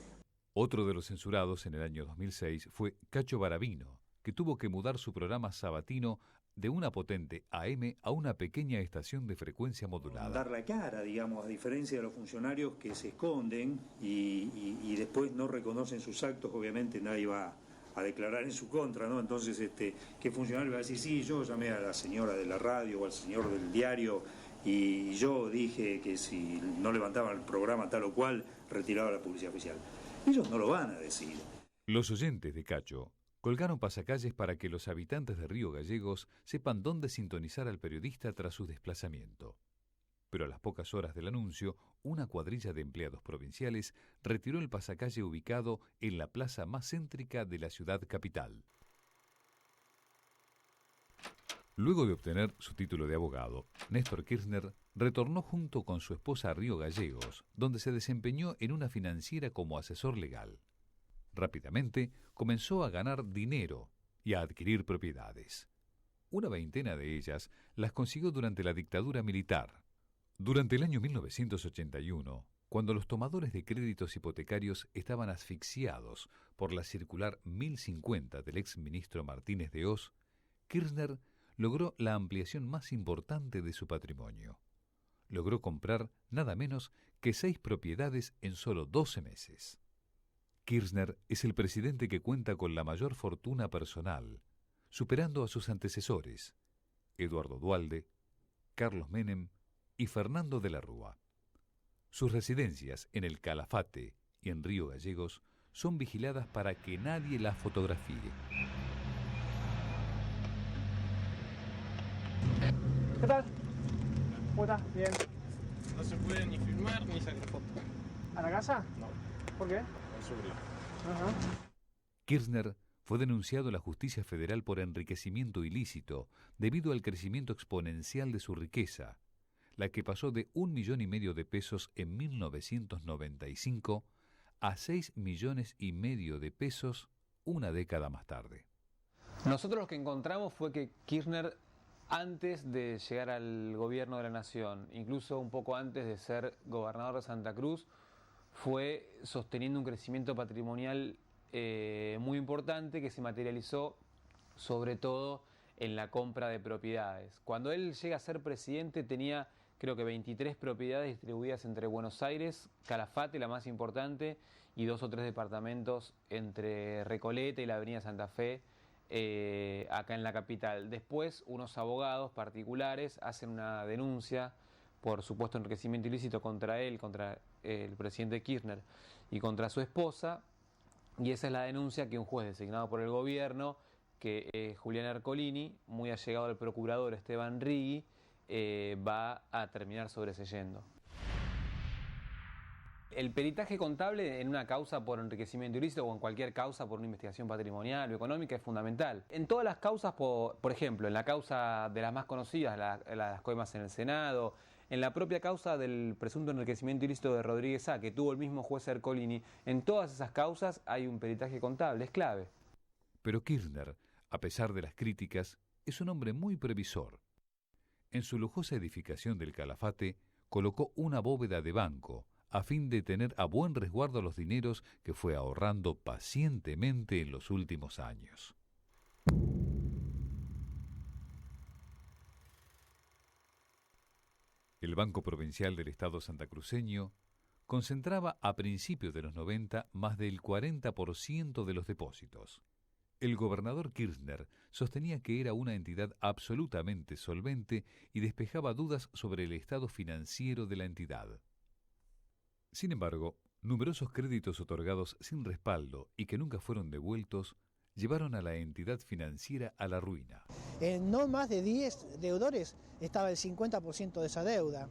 Speaker 12: Otro de los censurados en el año 2006 fue Cacho Baravino, que tuvo que mudar su programa sabatino de una potente AM a una pequeña estación de frecuencia modulada.
Speaker 10: Dar la cara, digamos, a diferencia de los funcionarios que se esconden y después no reconocen sus actos, obviamente nadie va a declarar en su contra, ¿no? Entonces, ¿qué funcionario va a decir? Sí, yo llamé a la señora de la radio o al señor del diario y yo dije que si no levantaban el programa tal o cual, retiraba la publicidad oficial. Ellos no lo van a decir.
Speaker 12: Los oyentes de Cacho colgaron pasacalles para que los habitantes de Río Gallegos sepan dónde sintonizar al periodista tras su desplazamiento. Pero a las pocas horas del anuncio, una cuadrilla de empleados provinciales retiró el pasacalle ubicado en la plaza más céntrica de la ciudad capital. Luego de obtener su título de abogado, Néstor Kirchner retornó junto con su esposa a Río Gallegos, donde se desempeñó en una financiera como asesor legal. Rápidamente comenzó a ganar dinero y a adquirir propiedades. Una veintena de ellas las consiguió durante la dictadura militar. Durante el año 1981, cuando los tomadores de créditos hipotecarios estaban asfixiados por la circular 1050 del exministro Martínez de Hoz, Kirchner logró la ampliación más importante de su patrimonio. Logró comprar nada menos que 6 propiedades en solo 12 meses. Kirchner es el presidente que cuenta con la mayor fortuna personal, superando a sus antecesores, Eduardo Duhalde, Carlos Menem y Fernando de la Rúa. Sus residencias en el Calafate y en Río Gallegos son vigiladas para que nadie las fotografíe.
Speaker 13: ¿Qué tal? ¿Cómo estás? Bien.
Speaker 14: No se puede ni filmar ni sacar fotos.
Speaker 13: ¿A la casa?
Speaker 14: No.
Speaker 13: ¿Por qué?
Speaker 14: Al subirla.
Speaker 13: Ajá.
Speaker 12: Kirchner fue denunciado a la Justicia Federal por enriquecimiento ilícito debido al crecimiento exponencial de su riqueza, la que pasó de 1,5 millones de pesos en 1995 a 6,5 millones de pesos una década más tarde.
Speaker 15: Nosotros lo que encontramos fue que Kirchner, antes de llegar al gobierno de la nación, incluso un poco antes de ser gobernador de Santa Cruz, fue sosteniendo un crecimiento patrimonial muy importante que se materializó sobre todo en la compra de propiedades. Cuando él llega a ser presidente tenía creo que 23 propiedades distribuidas entre Buenos Aires, Calafate, la más importante, y 2 o 3 departamentos entre Recoleta y la avenida Santa Fe, acá en la capital. Después, unos abogados particulares hacen una denuncia por supuesto enriquecimiento ilícito contra él, contra el presidente Kirchner y contra su esposa, y esa es la denuncia que un juez designado por el gobierno, que es Julián Ercolini, muy allegado al procurador Esteban Rigui, va a terminar sobreseyendo. El peritaje contable en una causa por enriquecimiento ilícito o en cualquier causa por una investigación patrimonial o económica es fundamental. En todas las causas, por ejemplo, en la causa de las más conocidas, las coimas en el Senado, en la propia causa del presunto enriquecimiento ilícito de Rodríguez A, que tuvo el mismo juez Ercolini, en todas esas causas hay un peritaje contable, es clave.
Speaker 12: Pero Kirchner, a pesar de las críticas, es un hombre muy previsor. En su lujosa edificación del Calafate colocó una bóveda de banco a fin de tener a buen resguardo los dineros que fue ahorrando pacientemente en los últimos años. El Banco Provincial del Estado santacruceño concentraba a principios de los 90 más del 40% de los depósitos. El gobernador Kirchner sostenía que era una entidad absolutamente solvente y despejaba dudas sobre el estado financiero de la entidad. Sin embargo, numerosos créditos otorgados sin respaldo y que nunca fueron devueltos llevaron a la entidad financiera a la ruina.
Speaker 16: En no más de 10 deudores estaba el 50% de esa deuda,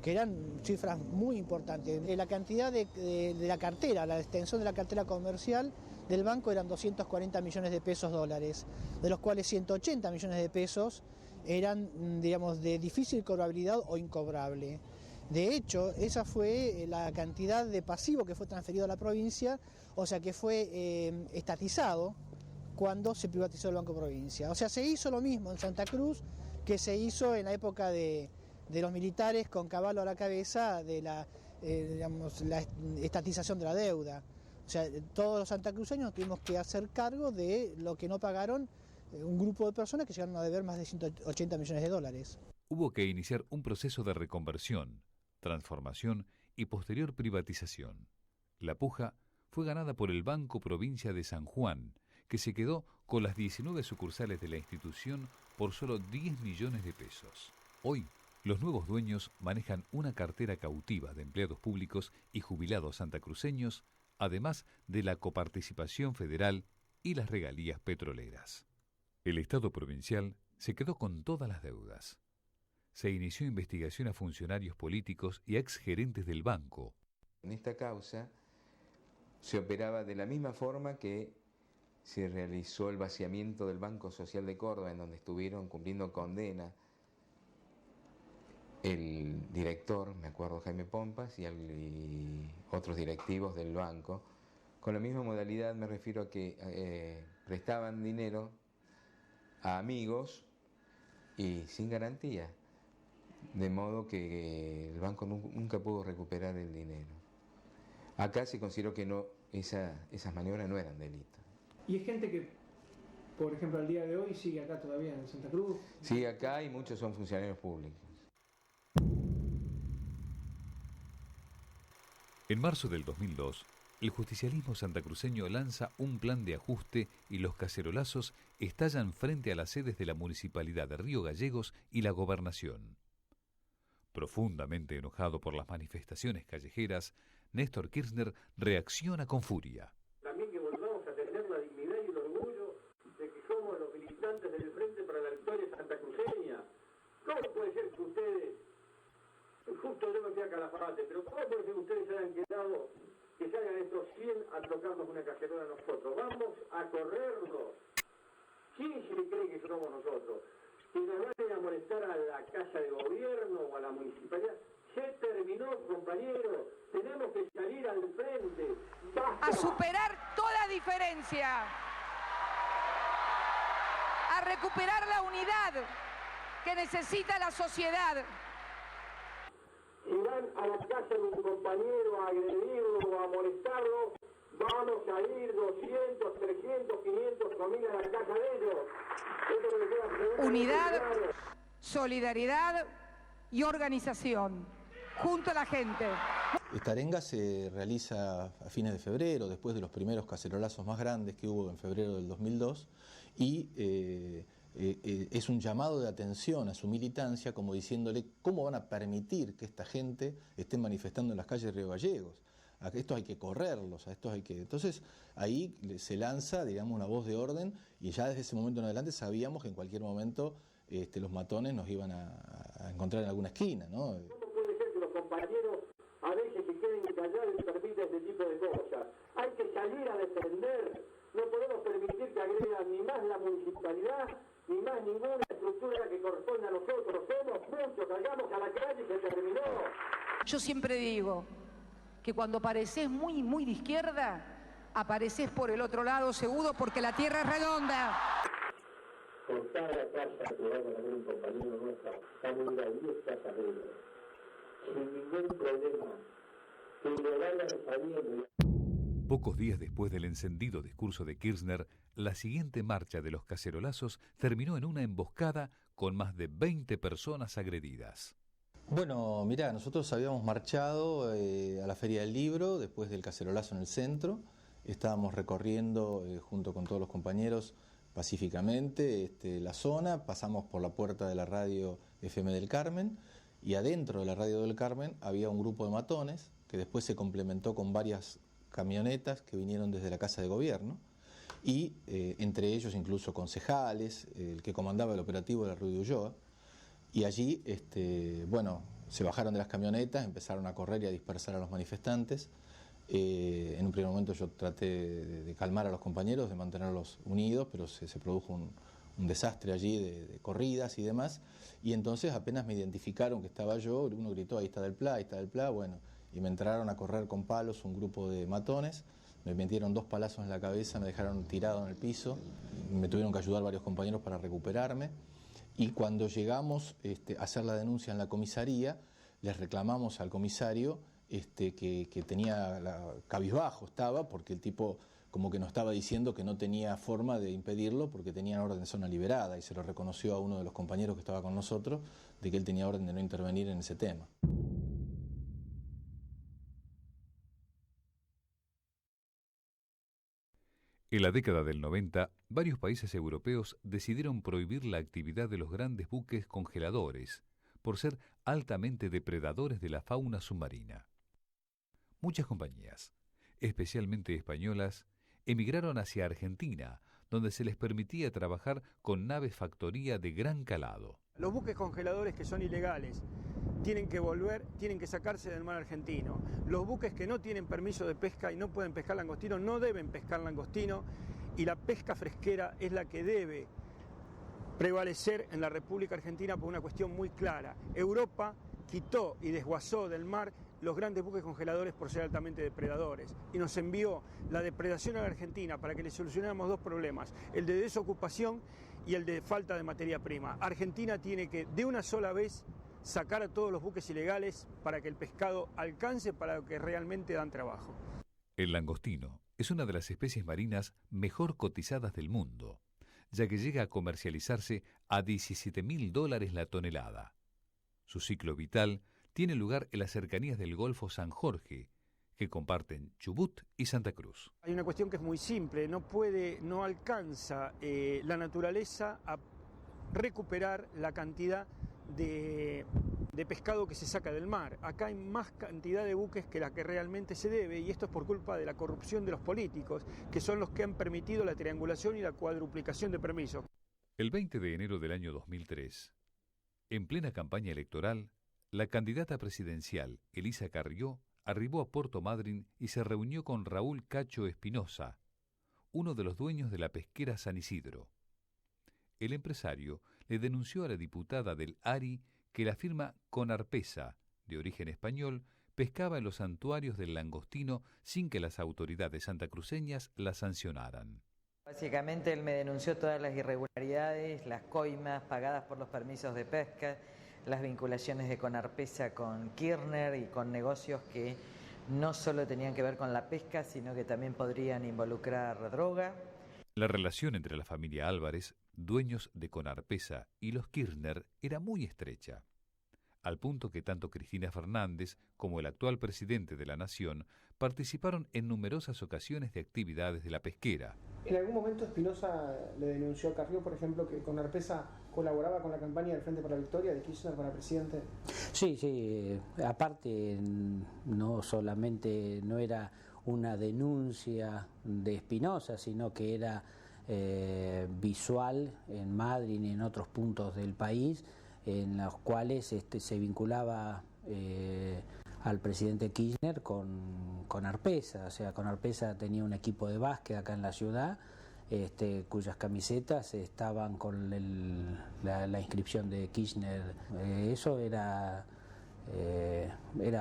Speaker 16: que eran cifras muy importantes. La cantidad de la cartera, la extensión de la cartera comercial del banco eran 240 millones de pesos dólares, de los cuales 180 millones de pesos eran, digamos, de difícil cobrabilidad o incobrable. De hecho, esa fue la cantidad de pasivo que fue transferido a la provincia, o sea que fue estatizado cuando se privatizó el Banco Provincia. O sea, se hizo lo mismo en Santa Cruz que se hizo en la época de los militares con Cavallo a la cabeza de la estatización de la deuda. O sea, todos los santacruceños tuvimos que hacer cargo de lo que no pagaron un grupo de personas que llegaron a deber más de 180 millones de dólares.
Speaker 12: Hubo que iniciar un proceso de reconversión, transformación y posterior privatización. La puja fue ganada por el Banco Provincia de San Juan, que se quedó con las 19 sucursales de la institución por solo 10 millones de pesos. Hoy, los nuevos dueños manejan una cartera cautiva de empleados públicos y jubilados santacruceños, además de la coparticipación federal y las regalías petroleras. El Estado provincial se quedó con todas las deudas. Se inició investigación a funcionarios políticos y a exgerentes del banco.
Speaker 11: En esta causa se operaba de la misma forma que se realizó el vaciamiento del Banco Social de Córdoba, en donde estuvieron cumpliendo condena el director, me acuerdo, Jaime Pompas, y otros directivos del banco. Con la misma modalidad me refiero a que prestaban dinero a amigos y sin garantía, de modo que el banco nunca pudo recuperar el dinero. Acá se consideró que esas maniobras no eran delito.
Speaker 13: ¿Y es gente que, por ejemplo, al día de hoy sigue acá todavía en Santa Cruz?
Speaker 11: Sí, acá, y muchos son funcionarios públicos.
Speaker 12: En marzo del 2002, el justicialismo santacruceño lanza un plan de ajuste y los cacerolazos estallan frente a las sedes de la Municipalidad de Río Gallegos y la Gobernación. Profundamente enojado por las manifestaciones callejeras, Néstor Kirchner reacciona con furia.
Speaker 9: También que volvamos a tener la dignidad y el orgullo de que somos los militantes del Frente para la Victoria santacruceña. ¿Cómo puede ser que ustedes, justo yo me fui a Calafate, pero cómo puede ser que ustedes se hayan quedado, que se hagan estos 100 a tocarnos una cacerola a nosotros? Vamos a correrlos. ¿Quién se cree que somos nosotros? Que nos vayan a molestar a la Casa de Gobierno o a la Municipalidad. Se terminó, compañeros. Tenemos que salir al frente. ¡Basta!
Speaker 7: A superar toda diferencia. A recuperar la unidad que necesita la sociedad.
Speaker 9: Si van a la casa de un compañero a agredirlo o a molestarlo, vamos a ir 200, 300, 500 familias a la casa de ellos.
Speaker 7: Unidad, solidaridad y organización, junto a la gente.
Speaker 17: Esta arenga se realiza a fines de febrero, después de los primeros cacerolazos más grandes que hubo en febrero del 2002, y es un llamado de atención a su militancia, como diciéndole cómo van a permitir que esta gente esté manifestando en las calles de Río Gallegos. A estos hay que correrlos, a estos hay que... Entonces ahí se lanza, digamos, una voz de orden, y ya desde ese momento en adelante sabíamos que en cualquier momento los matones nos iban a encontrar en alguna esquina, ¿no?
Speaker 9: ¿Cómo puede ser que los compañeros a veces se queden callados y permitan este tipo de cosas? Hay que salir a defender. No podemos permitir que agredan ni más la municipalidad, ni más ninguna estructura que corresponda a nosotros. Somos muchos, salgamos a la calle y se terminó.
Speaker 7: Yo siempre digo que cuando pareces muy, muy de izquierda, apareces por el otro lado seguro porque la tierra es redonda.
Speaker 9: Por cada casa que va a tener un compañero nuestro, vamos a ir a 10 casas de ellos, sin ningún problema, que lo vayan sabiendo.
Speaker 12: Pocos días después del encendido discurso de Kirchner, la siguiente marcha de los cacerolazos terminó en una emboscada con más de 20 personas agredidas.
Speaker 17: Bueno, mirá, nosotros habíamos marchado a la Feria del Libro después del cacerolazo en el centro. Estábamos recorriendo junto con todos los compañeros pacíficamente la zona, pasamos por la puerta de la radio FM del Carmen, y adentro de la radio del Carmen había un grupo de matones que después se complementó con varias camionetas que vinieron desde la Casa de Gobierno, y entre ellos incluso concejales, el que comandaba el operativo era Ruy de Ulloa, y allí se bajaron de las camionetas, empezaron a correr y a dispersar a los manifestantes. En un primer momento yo traté de calmar a los compañeros, de mantenerlos unidos, pero se produjo un desastre allí de corridas y demás, y entonces apenas me identificaron que estaba yo, uno gritó, ahí está Del Pla, bueno, y me entraron a correr con palos un grupo de matones, me metieron 2 palazos en la cabeza, me dejaron tirado en el piso, me tuvieron que ayudar varios compañeros para recuperarme, y cuando llegamos a hacer la denuncia en la comisaría, les reclamamos al comisario que tenía cabizbajo estaba, porque el tipo como que nos estaba diciendo que no tenía forma de impedirlo porque tenían orden de zona liberada, y se lo reconoció a uno de los compañeros que estaba con nosotros de que él tenía orden de no intervenir en ese tema.
Speaker 12: En la década del 90, varios países europeos decidieron prohibir la actividad de los grandes buques congeladores por ser altamente depredadores de la fauna submarina. Muchas compañías, especialmente españolas, emigraron hacia Argentina, donde se les permitía trabajar con naves factoría de gran calado.
Speaker 18: Los buques congeladores que son ilegales tienen que sacarse del mar argentino. Los buques que no tienen permiso de pesca y no pueden pescar langostino no deben pescar langostino, y la pesca fresquera es la que debe prevalecer en la República Argentina por una cuestión muy clara. Europa quitó y desguazó del mar los grandes buques congeladores por ser altamente depredadores, y nos envió la depredación a la Argentina para que le solucionáramos 2 problemas, el de desocupación y el de falta de materia prima. Argentina tiene que de una sola vez sacar a todos los buques ilegales para que el pescado alcance para lo que realmente dan trabajo.
Speaker 12: El langostino es una de las especies marinas mejor cotizadas del mundo, ya que llega a comercializarse a $17.000 la tonelada. Su ciclo vital tiene lugar en las cercanías del Golfo San Jorge, que comparten Chubut y Santa Cruz.
Speaker 18: Hay una cuestión que es muy simple, no alcanza la naturaleza a recuperar la cantidad de pescado que se saca del mar. Acá hay más cantidad de buques que la que realmente se debe, y esto es por culpa de la corrupción de los políticos, que son los que han permitido la triangulación y la cuadruplicación de permisos.
Speaker 12: El 20 de enero del año 2003, en plena campaña electoral, la candidata presidencial, Elisa Carrió, arribó a Puerto Madryn y se reunió con Raúl Cacho Espinosa, uno de los dueños de la pesquera San Isidro. El empresario le denunció a la diputada del ARI que la firma Conarpesa, de origen español, pescaba en los santuarios del langostino sin que las autoridades santacruceñas la sancionaran.
Speaker 19: Básicamente él me denunció todas las irregularidades, las coimas pagadas por los permisos de pesca, las vinculaciones de Conarpesa con Kirchner y con negocios que no solo tenían que ver con la pesca, sino que también podrían involucrar droga.
Speaker 12: La relación entre la familia Álvarez, dueños de Conarpesa, y los Kirchner era muy estrecha, al punto que tanto Cristina Fernández como el actual presidente de la Nación participaron en numerosas ocasiones de actividades de la pesquera.
Speaker 13: En algún momento Espinosa le denunció a Carrió, por ejemplo, que Conarpesa colaboraba con la campaña del Frente para la Victoria de Kirchner para presidente.
Speaker 20: Sí, aparte no solamente no era una denuncia de Espinosa, sino que era visual en Madrid y en otros puntos del país, en los cuales se vinculaba al presidente Kirchner con Conarpesa. O sea, Conarpesa tenía un equipo de básquet acá en la ciudad, cuyas camisetas estaban con la inscripción de Kirchner. Eso era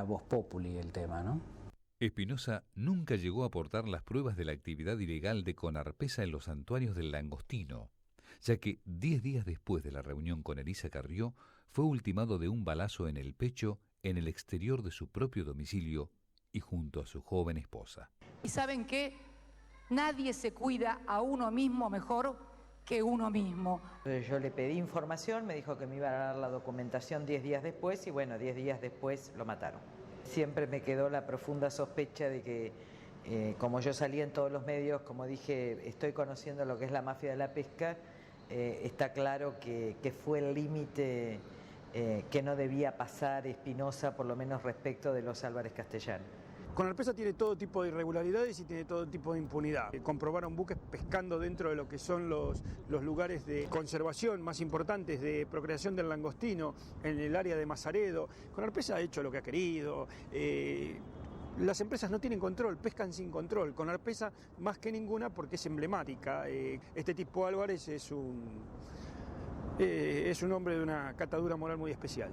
Speaker 20: voz populi el tema, ¿no?
Speaker 12: Espinosa nunca llegó a aportar las pruebas de la actividad ilegal de Conarpesa en los santuarios del langostino, ya que 10 días después de la reunión con Elisa Carrió fue ultimado de un balazo en el pecho en el exterior de su propio domicilio y junto a su joven esposa.
Speaker 7: ¿Y saben qué? Nadie se cuida a uno mismo mejor que uno mismo.
Speaker 19: Yo le pedí información, me dijo que me iba a dar la documentación 10 días después, y bueno, 10 días después lo mataron. Siempre me quedó la profunda sospecha de que, como yo salí en todos los medios, como dije, estoy conociendo lo que es la mafia de la pesca, está claro que fue el límite que no debía pasar Espinosa, por lo menos respecto de los Álvarez Castellano.
Speaker 18: Conarpesa tiene todo tipo de irregularidades y tiene todo tipo de impunidad. Comprobaron buques pescando dentro de lo que son los lugares de conservación más importantes de procreación del langostino en el área de Mazaredo. Conarpesa ha hecho lo que ha querido. Las empresas no tienen control, pescan sin control, con Arpesa más que ninguna porque es emblemática. Este tipo Álvarez es un hombre de una catadura moral muy especial.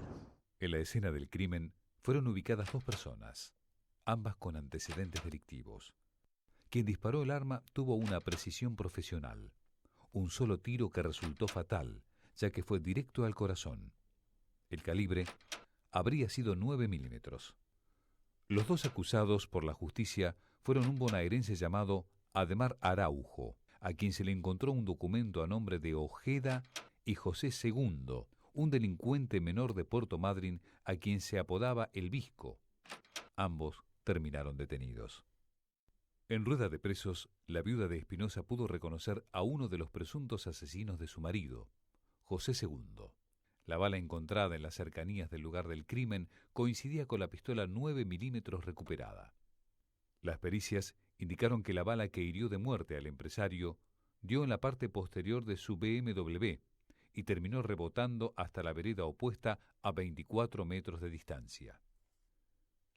Speaker 12: En la escena del crimen fueron ubicadas 2 personas, ambas con antecedentes delictivos. Quien disparó el arma tuvo una precisión profesional, un solo tiro que resultó fatal, ya que fue directo al corazón. El calibre habría sido 9 milímetros. Los 2 acusados por la justicia fueron un bonaerense llamado Ademar Araujo, a quien se le encontró un documento a nombre de Ojeda y José II, un delincuente menor de Puerto Madryn a quien se apodaba El Visco. Ambos terminaron detenidos. En rueda de presos, la viuda de Espinosa pudo reconocer a uno de los presuntos asesinos de su marido, José II. La bala encontrada en las cercanías del lugar del crimen coincidía con la pistola 9 milímetros recuperada. Las pericias indicaron que la bala que hirió de muerte al empresario dio en la parte posterior de su BMW y terminó rebotando hasta la vereda opuesta a 24 metros de distancia.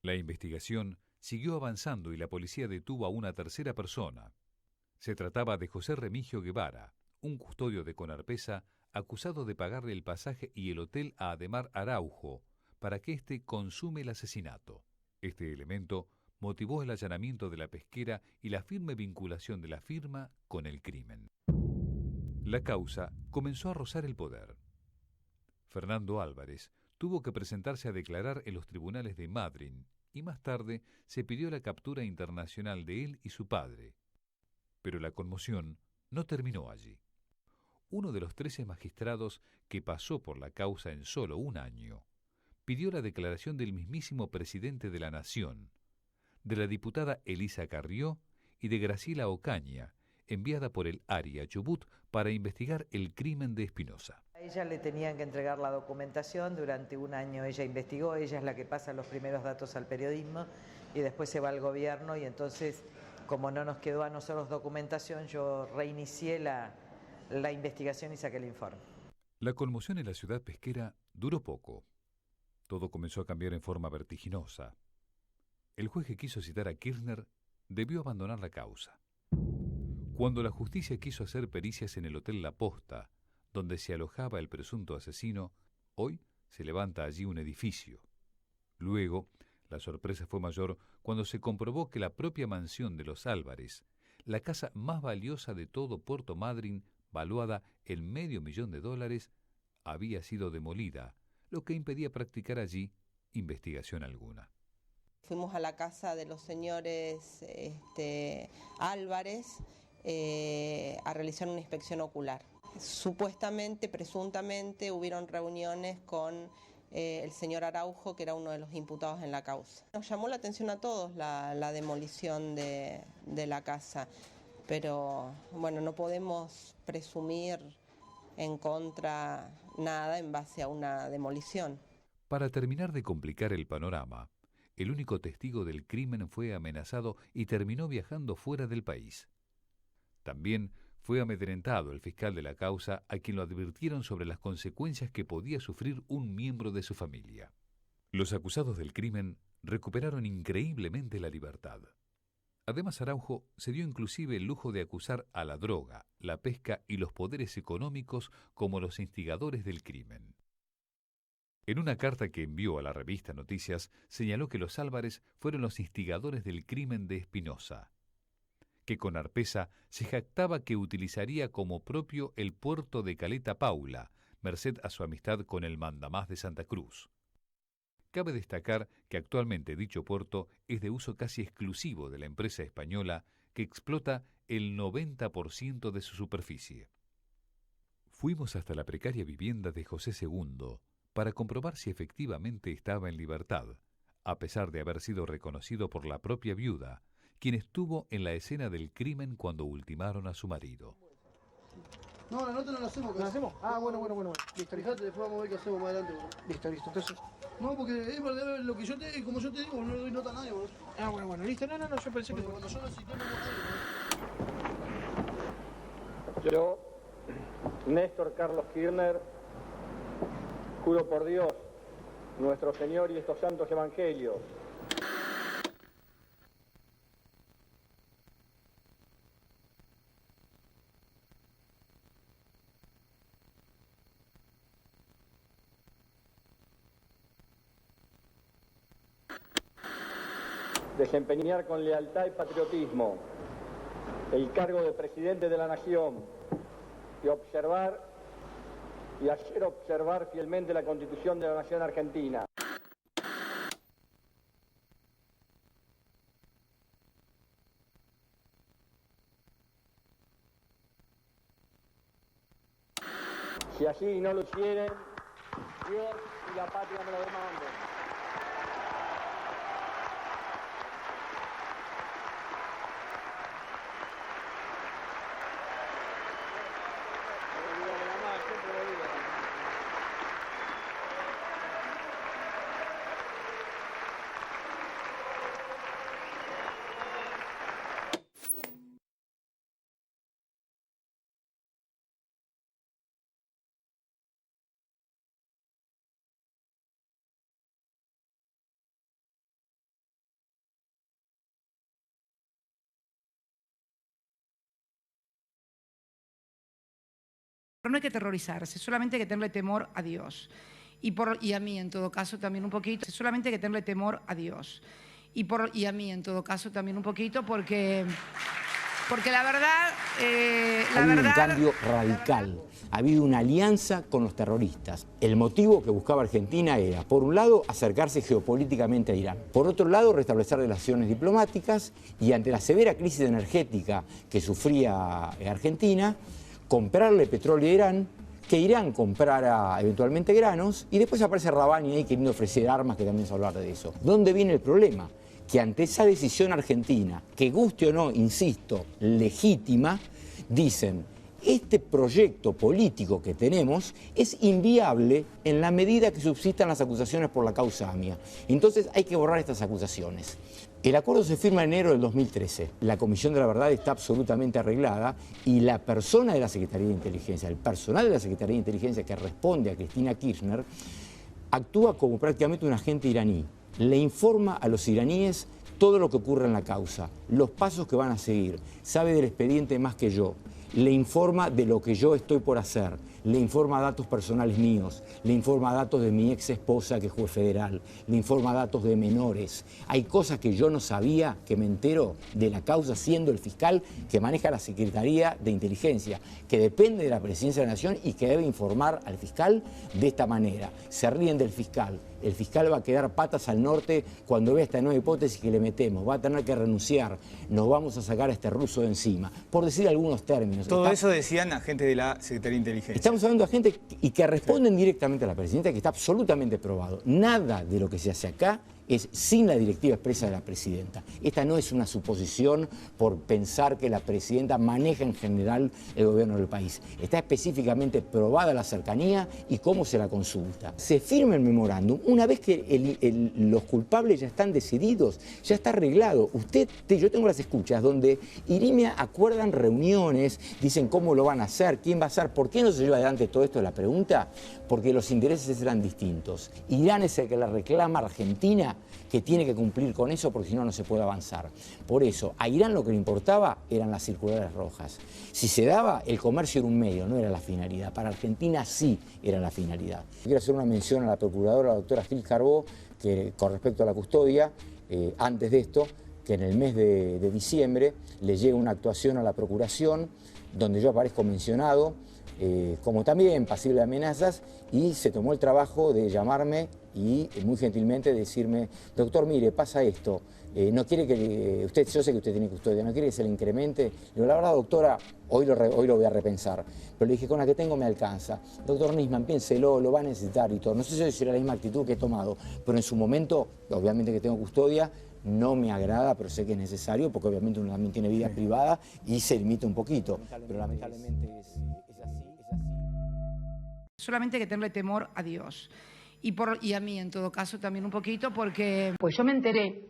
Speaker 12: La investigación siguió avanzando y la policía detuvo a una tercera persona. Se trataba de José Remigio Guevara, un custodio de Conarpesa, acusado de pagarle el pasaje y el hotel a Ademar Araujo para que éste consume el asesinato. Este elemento motivó el allanamiento de la pesquera y la firme vinculación de la firma con el crimen. La causa comenzó a rozar el poder. Fernando Álvarez tuvo que presentarse a declarar en los tribunales de Madryn y más tarde se pidió la captura internacional de él y su padre. Pero la conmoción no terminó allí. Uno de los 13 magistrados que pasó por la causa en solo un año pidió la declaración del mismísimo presidente de la Nación, de la diputada Elisa Carrió y de Graciela Ocaña, enviada por el ARI a Chubut para investigar el crimen de Espinosa.
Speaker 19: A ella le tenían que entregar la documentación, durante un año ella investigó, ella es la que pasa los primeros datos al periodismo y después se va al gobierno y entonces, como no nos quedó a nosotros documentación, yo reinicié la investigación y saqué el informe.
Speaker 12: La conmoción en la ciudad pesquera duró poco. Todo comenzó a cambiar en forma vertiginosa. El juez que quiso citar a Kirchner debió abandonar la causa. Cuando la justicia quiso hacer pericias en el Hotel La Posta, donde se alojaba el presunto asesino, hoy se levanta allí un edificio. Luego, la sorpresa fue mayor cuando se comprobó que la propia mansión de los Álvarez, la casa más valiosa de todo Puerto Madryn, valuada en $500,000, había sido demolida, lo que impedía practicar allí investigación alguna.
Speaker 2: Fuimos a la casa de los señores Álvarez a realizar una inspección ocular. Supuestamente, presuntamente, hubieron reuniones con el señor Araujo, que era uno de los imputados en la causa. Nos llamó la atención a todos la demolición de la casa, pero bueno, no podemos presumir en contra nada en base a una demolición.
Speaker 12: Para terminar de complicar el panorama, el único testigo del crimen fue amenazado y terminó viajando fuera del país. También fue amedrentado el fiscal de la causa, a quien lo advirtieron sobre las consecuencias que podía sufrir un miembro de su familia. Los acusados del crimen recuperaron increíblemente la libertad. Además, Araujo se dio inclusive el lujo de acusar a la droga, la pesca y los poderes económicos como los instigadores del crimen. En una carta que envió a la revista Noticias, señaló que los Álvarez fueron los instigadores del crimen de Espinosa, que Conarpesa se jactaba que utilizaría como propio el puerto de Caleta Paula, merced a su amistad con el mandamás de Santa Cruz. Cabe destacar que actualmente dicho puerto es de uso casi exclusivo de la empresa española que explota el 90% de su superficie. Fuimos hasta la precaria vivienda de José II para comprobar si efectivamente estaba en libertad, a pesar de haber sido reconocido por la propia viuda, quien estuvo en la escena del crimen cuando ultimaron a su marido.
Speaker 21: No, la nota no la hacemos. ¿La hacemos? Ah, bueno. Listo, fíjate, después vamos a ver qué hacemos más adelante, bro. Listo. Entonces... No, porque es verdad, lo que yo te, como yo te digo, no le doy nota a nadie, bro. Ah, bueno, listo. No, yo pensé que... Cuando yo necesité, no nadie,
Speaker 9: Yo, Néstor Carlos Kirchner, juro por Dios, nuestro Señor y estos santos evangelios, desempeñar con lealtad y patriotismo el cargo de presidente de la Nación y observar y hacer observar fielmente la Constitución de la Nación Argentina. Si así no lo hicieren, Dios y la patria me lo demanden.
Speaker 7: Pero no hay que aterrorizarse, solamente hay que tenerle temor a Dios. Y a mí, en todo caso, también un poquito. Solamente hay que tenerle temor a Dios. Y a mí, en todo caso, también un poquito, porque la verdad...
Speaker 3: Hay un cambio radical. Ha habido una alianza con los terroristas. El motivo que buscaba Argentina era, por un lado, acercarse geopolíticamente a Irán. Por otro lado, restablecer relaciones diplomáticas y ante la severa crisis energética que sufría Argentina, comprarle petróleo a Irán, que Irán comprara eventualmente granos, y después aparece Rabani ahí queriendo ofrecer armas, que también se hablar de eso. ¿Dónde viene el problema? Que ante esa decisión argentina, que guste o no, insisto, legítima, dicen, este proyecto político que tenemos es inviable en la medida que subsistan las acusaciones por la causa AMIA. Entonces hay que borrar estas acusaciones. El acuerdo se firma en enero del 2013. La Comisión de la Verdad está absolutamente arreglada y la persona de la Secretaría de Inteligencia, el personal de la Secretaría de Inteligencia que responde a Cristina Kirchner, actúa como prácticamente un agente iraní. Le informa a los iraníes todo lo que ocurre en la causa, los pasos que van a seguir, sabe del expediente más que yo, le informa de lo que yo estoy por hacer, le informa datos personales míos, le informa datos de mi ex esposa que es juez federal, le informa datos de menores. Hay cosas que yo no sabía, que me entero de la causa siendo el fiscal que maneja la Secretaría de Inteligencia, que depende de la Presidencia de la Nación y que debe informar al fiscal de esta manera. Se ríen del fiscal. El fiscal va a quedar patas al norte cuando vea esta nueva hipótesis que le metemos. Va a tener que renunciar. Nos vamos a sacar a este ruso de encima. Por decir algunos términos.
Speaker 22: Todo eso decían agentes de la Secretaría de Inteligencia.
Speaker 3: Estamos hablando de agentes y que responden directamente a la presidenta, que está absolutamente probado. Nada de lo que se hace acá es sin la directiva expresa de la presidenta. Esta no es una suposición por pensar que la presidenta maneja en general el gobierno del país. Está específicamente probada la cercanía y cómo se la consulta. Se firma el memorándum una vez que los culpables ya están decididos, ya está arreglado. Yo tengo las escuchas donde Irimia acuerdan reuniones, dicen cómo lo van a hacer, quién va a hacer, por qué no se lleva adelante todo esto de la pregunta, porque los intereses eran distintos. Irán es el que la reclama a Argentina, que tiene que cumplir con eso porque si no, no se puede avanzar. Por eso, a Irán lo que le importaba eran las circulares rojas. Si se daba, el comercio era un medio, no era la finalidad. Para Argentina sí era la finalidad. Quiero hacer una mención a la procuradora, la doctora Gil Carbó, que con respecto a la custodia, antes de esto, que en el mes de diciembre le llega una actuación a la Procuración, donde yo aparezco mencionado, como también pasible de amenazas, y se tomó el trabajo de llamarme y muy gentilmente decirme, doctor, mire, pasa esto, no quiere que usted, yo sé que usted tiene custodia, no quiere que se le incremente. Le digo, la verdad, doctora, hoy lo voy a repensar. Pero le dije, con la que tengo me alcanza. Doctor Nisman, piénselo, lo va a necesitar y todo. No sé si será la misma actitud que he tomado, pero en su momento, obviamente que tengo custodia, no me agrada, pero sé que es necesario, porque obviamente uno también tiene vida privada y se limita un poquito. Pero lamentablemente es así.
Speaker 7: Solamente hay que tenerle temor a Dios. Y a mí, en todo caso, también un poquito, porque pues yo me enteré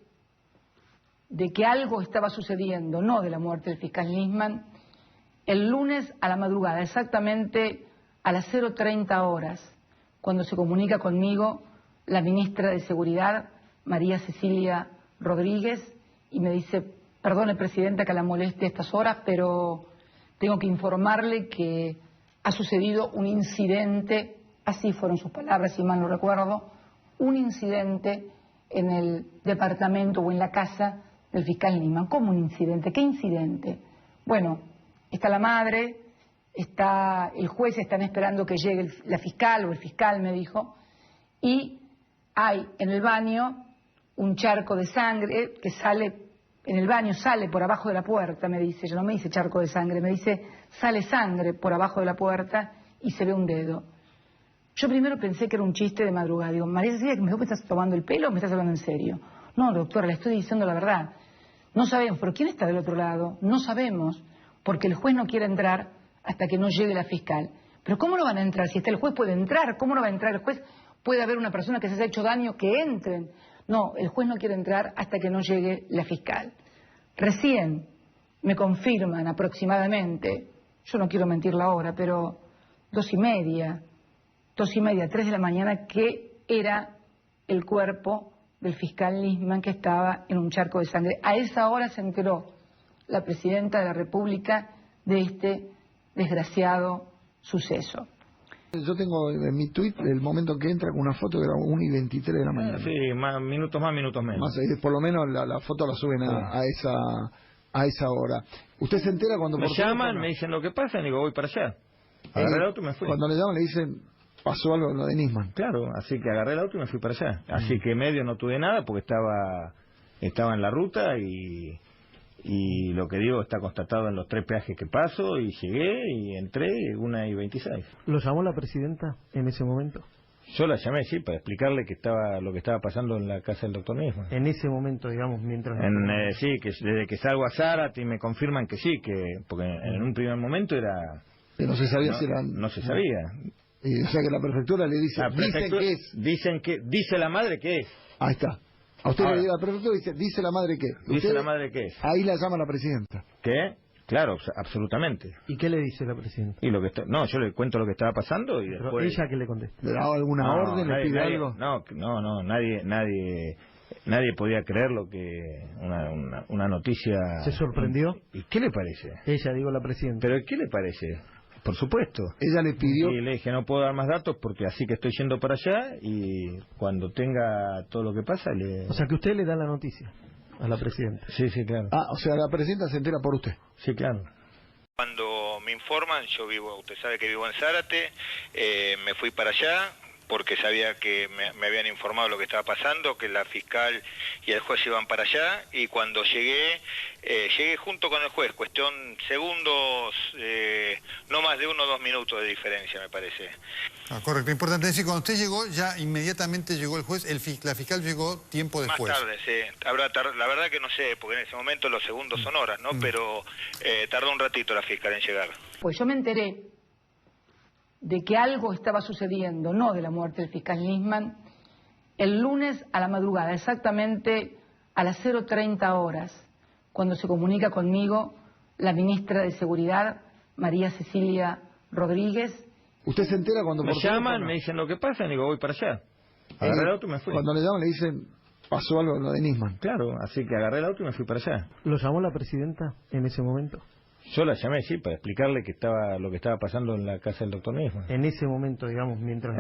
Speaker 7: de que algo estaba sucediendo, no de la muerte del fiscal Nisman, el lunes a la madrugada, exactamente a las 0:30 horas, cuando se comunica conmigo la ministra de Seguridad, María Cecilia Rodríguez, y me dice, perdone, presidenta, que la moleste a estas horas, pero tengo que informarle que ha sucedido un incidente, así fueron sus palabras, si mal no recuerdo, un incidente en el departamento o en la casa del fiscal Nisman. ¿Cómo un incidente? ¿Qué incidente? Bueno, está la madre, está el juez, están esperando que llegue la fiscal o el fiscal, me dijo, y hay en el baño un charco de sangre que sale, en el baño sale por abajo de la puerta, me dice, ya no me dice charco de sangre, me dice sale sangre por abajo de la puerta y se ve un dedo. Yo primero pensé que era un chiste de madrugada. Digo, María Cecilia, ¿me estás tomando el pelo o me estás hablando en serio? No, doctora, le estoy diciendo la verdad. No sabemos, pero ¿quién está del otro lado? No sabemos, porque el juez no quiere entrar hasta que no llegue la fiscal. Pero ¿cómo no van a entrar? Si está el juez puede entrar, ¿cómo no va a entrar el juez? Puede haber una persona que se haya hecho daño, que entren. No, el juez no quiere entrar hasta que no llegue la fiscal. Recién me confirman aproximadamente, yo no quiero mentir la hora, pero 2:30, 3 de la mañana, que era el cuerpo del fiscal Nisman que estaba en un charco de sangre. A esa hora se enteró la presidenta de la República de este desgraciado suceso.
Speaker 4: Yo tengo en mi tuit el momento que entra con una foto que era 1:23 de la mañana.
Speaker 5: Sí, minutos más, minutos menos.
Speaker 4: Por lo menos la foto la suben a esa hora. ¿Usted se entera cuando
Speaker 5: me llaman, me dicen lo que pasa y digo, voy para allá? Agarré el auto y me fui.
Speaker 4: Cuando le llaman le dicen, pasó algo lo de Nisman.
Speaker 5: Claro, así que agarré el auto y me fui para allá. Así que medio no tuve nada porque estaba en la ruta y lo que digo está constatado en los 3 peajes que paso, y llegué y entré 1:26.
Speaker 13: ¿Lo llamó la presidenta en ese momento?
Speaker 5: Yo la llamé, sí, para explicarle que lo que estaba pasando en la casa del doctor Nisman.
Speaker 13: En ese momento, digamos, mientras...
Speaker 5: sí, que desde que salgo a Zárate me confirman que sí, porque en un primer momento era...
Speaker 4: Que no se sabía si era...
Speaker 5: No se sabía.
Speaker 4: O sea que la prefectura le dice,
Speaker 5: dicen que es. Dice la madre que es.
Speaker 4: Ahí está. A usted le dice la prefectura, dice la madre que es.
Speaker 5: Dice la madre que es.
Speaker 4: Ahí la llama la presidenta.
Speaker 5: ¿Qué? Claro, absolutamente.
Speaker 13: ¿Y qué le dice la presidenta?
Speaker 5: Y yo le cuento lo que estaba pasando y después...
Speaker 13: ¿Pero ella qué le contesta?
Speaker 4: ¿Le daba alguna orden? ¿Le pide algo?
Speaker 5: No, nadie podía creer lo que... Una noticia...
Speaker 13: ¿Se sorprendió?
Speaker 5: ¿Y qué le parece?
Speaker 13: Ella, digo, la presidenta.
Speaker 5: ¿Pero qué le parece? Por supuesto.
Speaker 4: Ella le pidió...
Speaker 5: Y le dije, no puedo dar más datos porque así que estoy yendo para allá y cuando tenga todo lo que pasa le...
Speaker 13: O sea que usted le da la noticia a la presidenta.
Speaker 5: Sí, claro.
Speaker 4: O sea, la presidenta se entera por usted.
Speaker 5: Sí, claro.
Speaker 23: Cuando me informan, usted sabe que vivo en Zárate, me fui para allá porque sabía que me habían informado lo que estaba pasando, que la fiscal y el juez iban para allá, y cuando llegué junto con el juez, cuestión segundos, no más de 1 o 2 minutos de diferencia, me parece.
Speaker 24: Correcto, importante decir, cuando usted llegó, ya inmediatamente llegó el juez, la fiscal llegó tiempo después.
Speaker 23: Más tarde, sí. La verdad que no sé, porque en ese momento los segundos son horas, ¿no? Pero tardó un ratito la fiscal en llegar.
Speaker 7: Pues yo me enteré de que algo estaba sucediendo, no de la muerte del fiscal Nisman, el lunes a la madrugada, exactamente a las 0:30 horas, cuando se comunica conmigo la ministra de Seguridad, María Cecilia Rodríguez.
Speaker 4: ¿Usted se entera cuando
Speaker 5: me llaman, me dicen lo que pasa y digo, voy para allá? Agarré el auto y me fui.
Speaker 4: Cuando le llaman le dicen, pasó algo lo de Nisman.
Speaker 5: Claro, así que agarré el auto y me fui para allá.
Speaker 13: ¿Lo llamó la presidenta en ese momento?
Speaker 5: Yo la llamé, sí, para explicarle que lo que estaba pasando en la casa del doctor Nisman.
Speaker 13: En ese momento, digamos, mientras...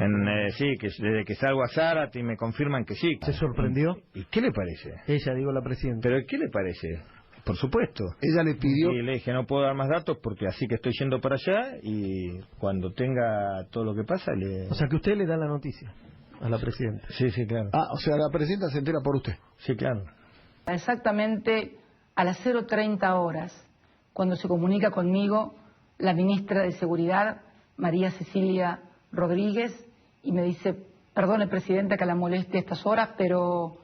Speaker 5: sí, que desde que salgo a Zárate y me confirman que sí.
Speaker 13: ¿Se sorprendió?
Speaker 5: ¿Y qué le parece?
Speaker 13: Ella, digo, la presidenta.
Speaker 5: ¿Pero qué le parece? Por supuesto.
Speaker 4: Ella le pidió...
Speaker 5: Y le dije, no puedo dar más datos porque así que estoy yendo para allá y cuando tenga todo lo que pasa le...
Speaker 13: O sea que usted le da la noticia a la presidenta.
Speaker 5: Sí, claro.
Speaker 4: O sea, la presidenta se entera por usted.
Speaker 5: Sí, claro.
Speaker 7: Exactamente a las 0:30 horas, cuando se comunica conmigo la ministra de Seguridad, María Cecilia Rodríguez, y me dice, perdone, presidenta, que la moleste a estas horas, pero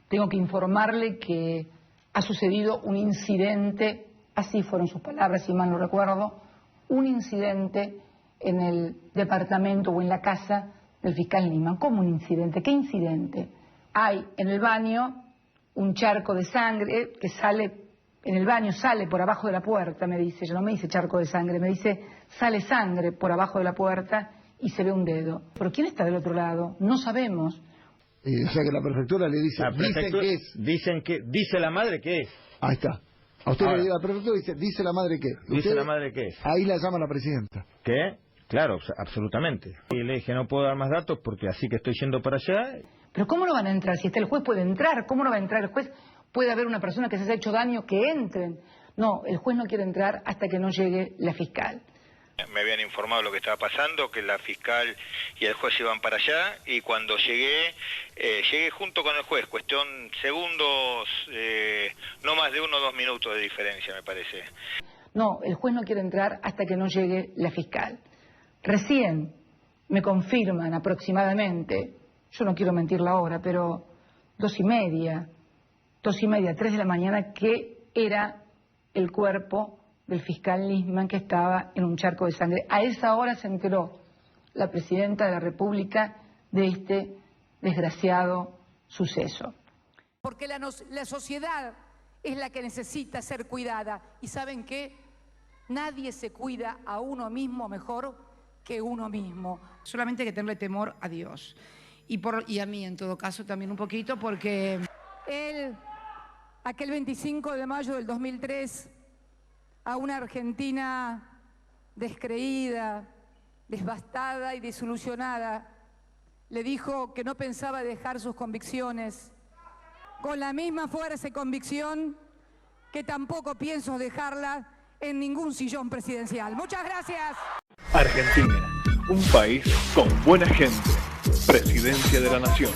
Speaker 7: tengo que informarle que ha sucedido un incidente, así fueron sus palabras, si mal no recuerdo, un incidente en el departamento o en la casa del fiscal Nisman. ¿Cómo un incidente? ¿Qué incidente? Hay en el baño un charco de sangre que sale... En el baño sale por abajo de la puerta, me dice, ya no me dice charco de sangre, me dice sale sangre por abajo de la puerta y se ve un dedo. ¿Pero quién está del otro lado? No sabemos.
Speaker 4: O sea que la prefectura le dice,
Speaker 5: dicen que es. Dice la madre que es.
Speaker 4: Ahí está. A usted le dice la prefectura, dice la madre que es.
Speaker 5: Dice la madre que es.
Speaker 4: Ahí la llama la presidenta.
Speaker 5: ¿Qué? Claro, absolutamente. Y le dije, no puedo dar más datos porque así que estoy yendo para allá.
Speaker 7: Pero ¿cómo no van a entrar? Si está el juez puede entrar, ¿cómo no va a entrar el juez? Puede haber una persona que se haya hecho daño, que entren. No, el juez no quiere entrar hasta que no llegue la fiscal.
Speaker 23: Me habían informado lo que estaba pasando, que la fiscal y el juez iban para allá, y cuando llegué junto con el juez, cuestión segundos, no más de 1 o 2 minutos de diferencia, me parece.
Speaker 7: No, el juez no quiere entrar hasta que no llegue la fiscal. Recién me confirman aproximadamente, yo no quiero mentir la hora, pero 2:30, 3 de la mañana, que era el cuerpo del fiscal Nisman que estaba en un charco de sangre. A esa hora se enteró la presidenta de la República de este desgraciado suceso.
Speaker 1: Porque la sociedad es la que necesita ser cuidada. ¿Y saben qué? Nadie se cuida a uno mismo mejor que uno mismo.
Speaker 7: Solamente hay que tenerle temor a Dios. Y a mí, en todo caso, también un poquito, porque
Speaker 1: él, aquel 25 de mayo del 2003, a una Argentina descreída, devastada y desilusionada, le dijo que no pensaba dejar sus convicciones, con la misma fuerza y convicción que tampoco pienso dejarla en ningún sillón presidencial. Muchas gracias.
Speaker 6: Argentina, un país con buena gente. Presidencia de la Nación.